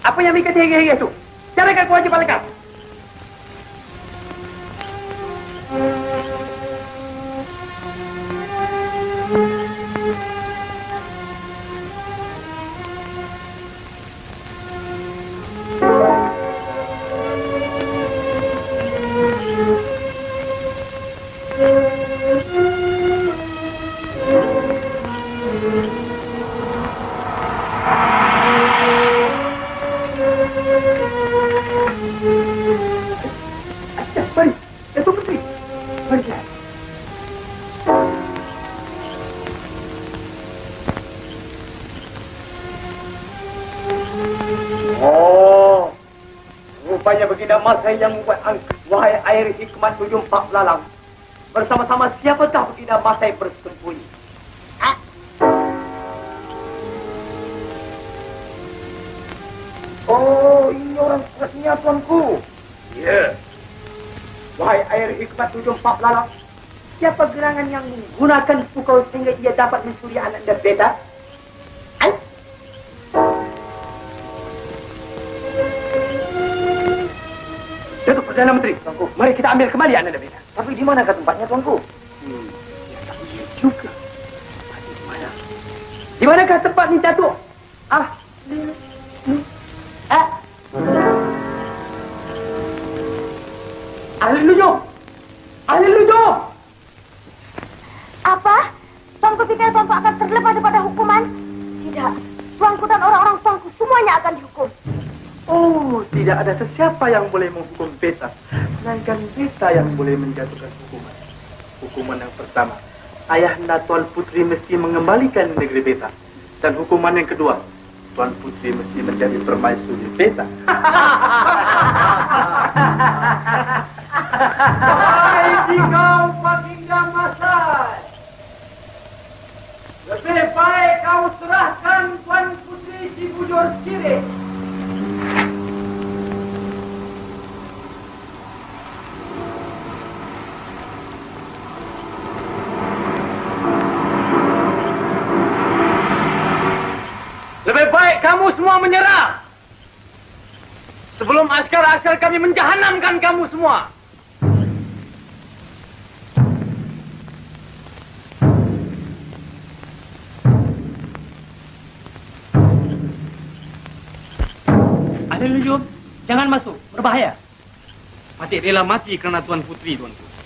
apa yang Mika hingga-hingga itu? Carakan kewajiban kau. Rupanya Baginda Masai yang membuat angkat. Wahai air hikmat 74 lalang. Bersama-sama siapakah Baginda Masai bersembunyi? Oh, ini orang suratnya tuanku. Ya. Wahai air hikmat 74 lalang. Siapa gerangan yang menggunakan pukul sehingga ia dapat mencuri Ananda Beta? Datuk Perdana Menteri, tuanku. Mari kita ambil kembali Ananda Beta. Tapi di manakah tempatnya, tuanku? Ya, tapi dia juga. Tapi di mana? Di manakah tempat ni, Datuk? Ahli nujum! Ahli nujum! Apa? Tuanku pikir tuanku akan terlepas daripada hukuman? Tidak. Tuanku dan orang-orang tuanku semuanya akan dihukum. Oh, tidak ada sesiapa yang boleh menghukum Beta. Melainkan Beta yang boleh menjatuhkan hukuman. Hukuman yang pertama, Ayahanda Tuan Putri mesti mengembalikan negeri Beta. Dan hukuman yang kedua, Tuan Putri mesti menjadi permaisuri Beta. Hai kau Baginda Masai. Lebih baik kau serahkan Tuan Putri si Bujur Sirih. Lebih baik kamu semua menyerah sebelum askar-askar kami menjahanamkan kamu semua. Ahli nujum, jangan masuk, berbahaya. Patik rela mati kerana Tuan Putri, tuanku.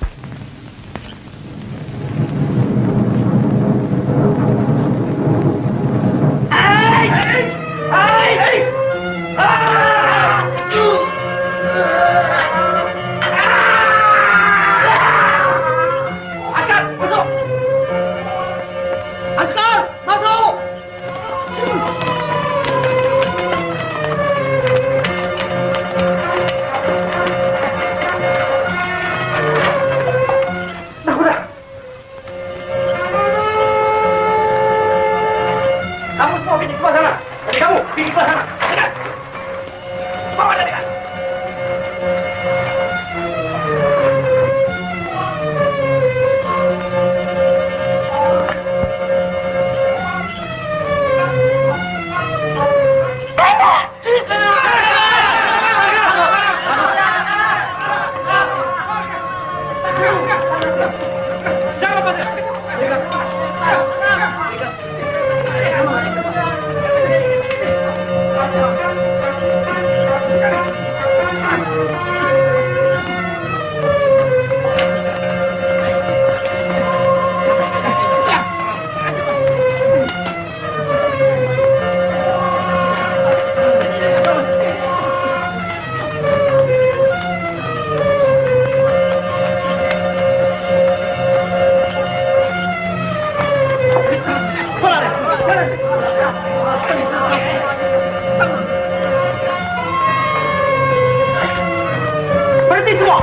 Berhenti semua!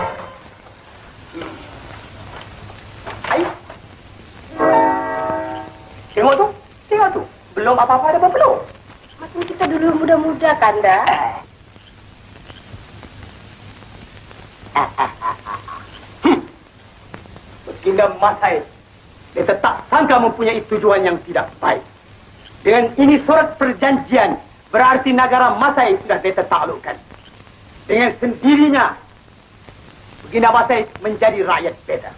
Ayo. Tengok tu. Belum apa-apa ada belum. Macam kita dulu muda-muda, Kanda. Baginda Masai, beta tak sangka mempunyai tujuan yang tidak baik. Dengan ini surat perjanjian, berarti negara Masai sudah beta taklukkan. Dengan sendirinya, Baginda Masai menjadi rakyat beta.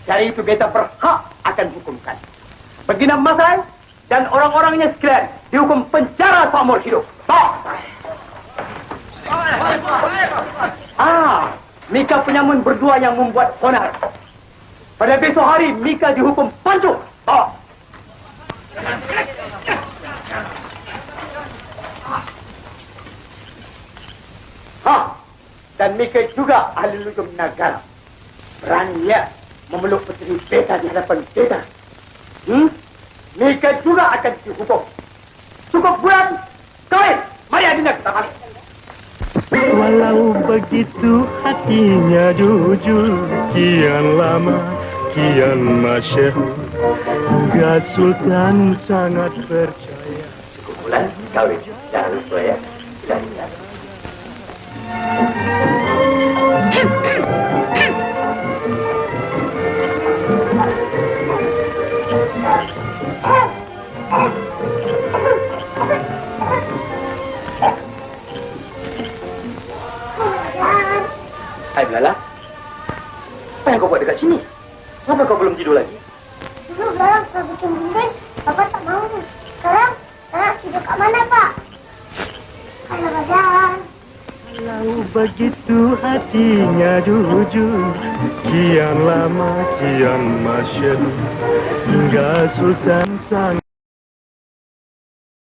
Dari itu beta berhak akan hukumkan. Baginda Masai dan orang-orangnya sekalian dihukum penjara seumur hidup. Mika penyamun berdua yang membuat onar. Pada besok hari, Mika dihukum pancung. Dan Mika juga ahli lujum negara. Berani ya memeluk puteri beta di hadapan beta. Mika juga akan dihukum. Cukup bulan, kawin. Mari adinda kita balik. Walau begitu hatinya jujur, kian lama, kian masyhur, hingga Sultan sangat percaya. Cukup bulan, kawin. Jangan lupa ya. Sudah ingat. Hai Belala, apa yang kau buat dekat sini? Kenapa kau belum tidur lagi? Dulu Belalang sudah bikin bimbing, Bapak tak mau. Sekarang tidur kat mana, Pak? Kalau Badan. Walau begitu hatinya jujur, kian lama, kian masyhur, hingga Sultan sang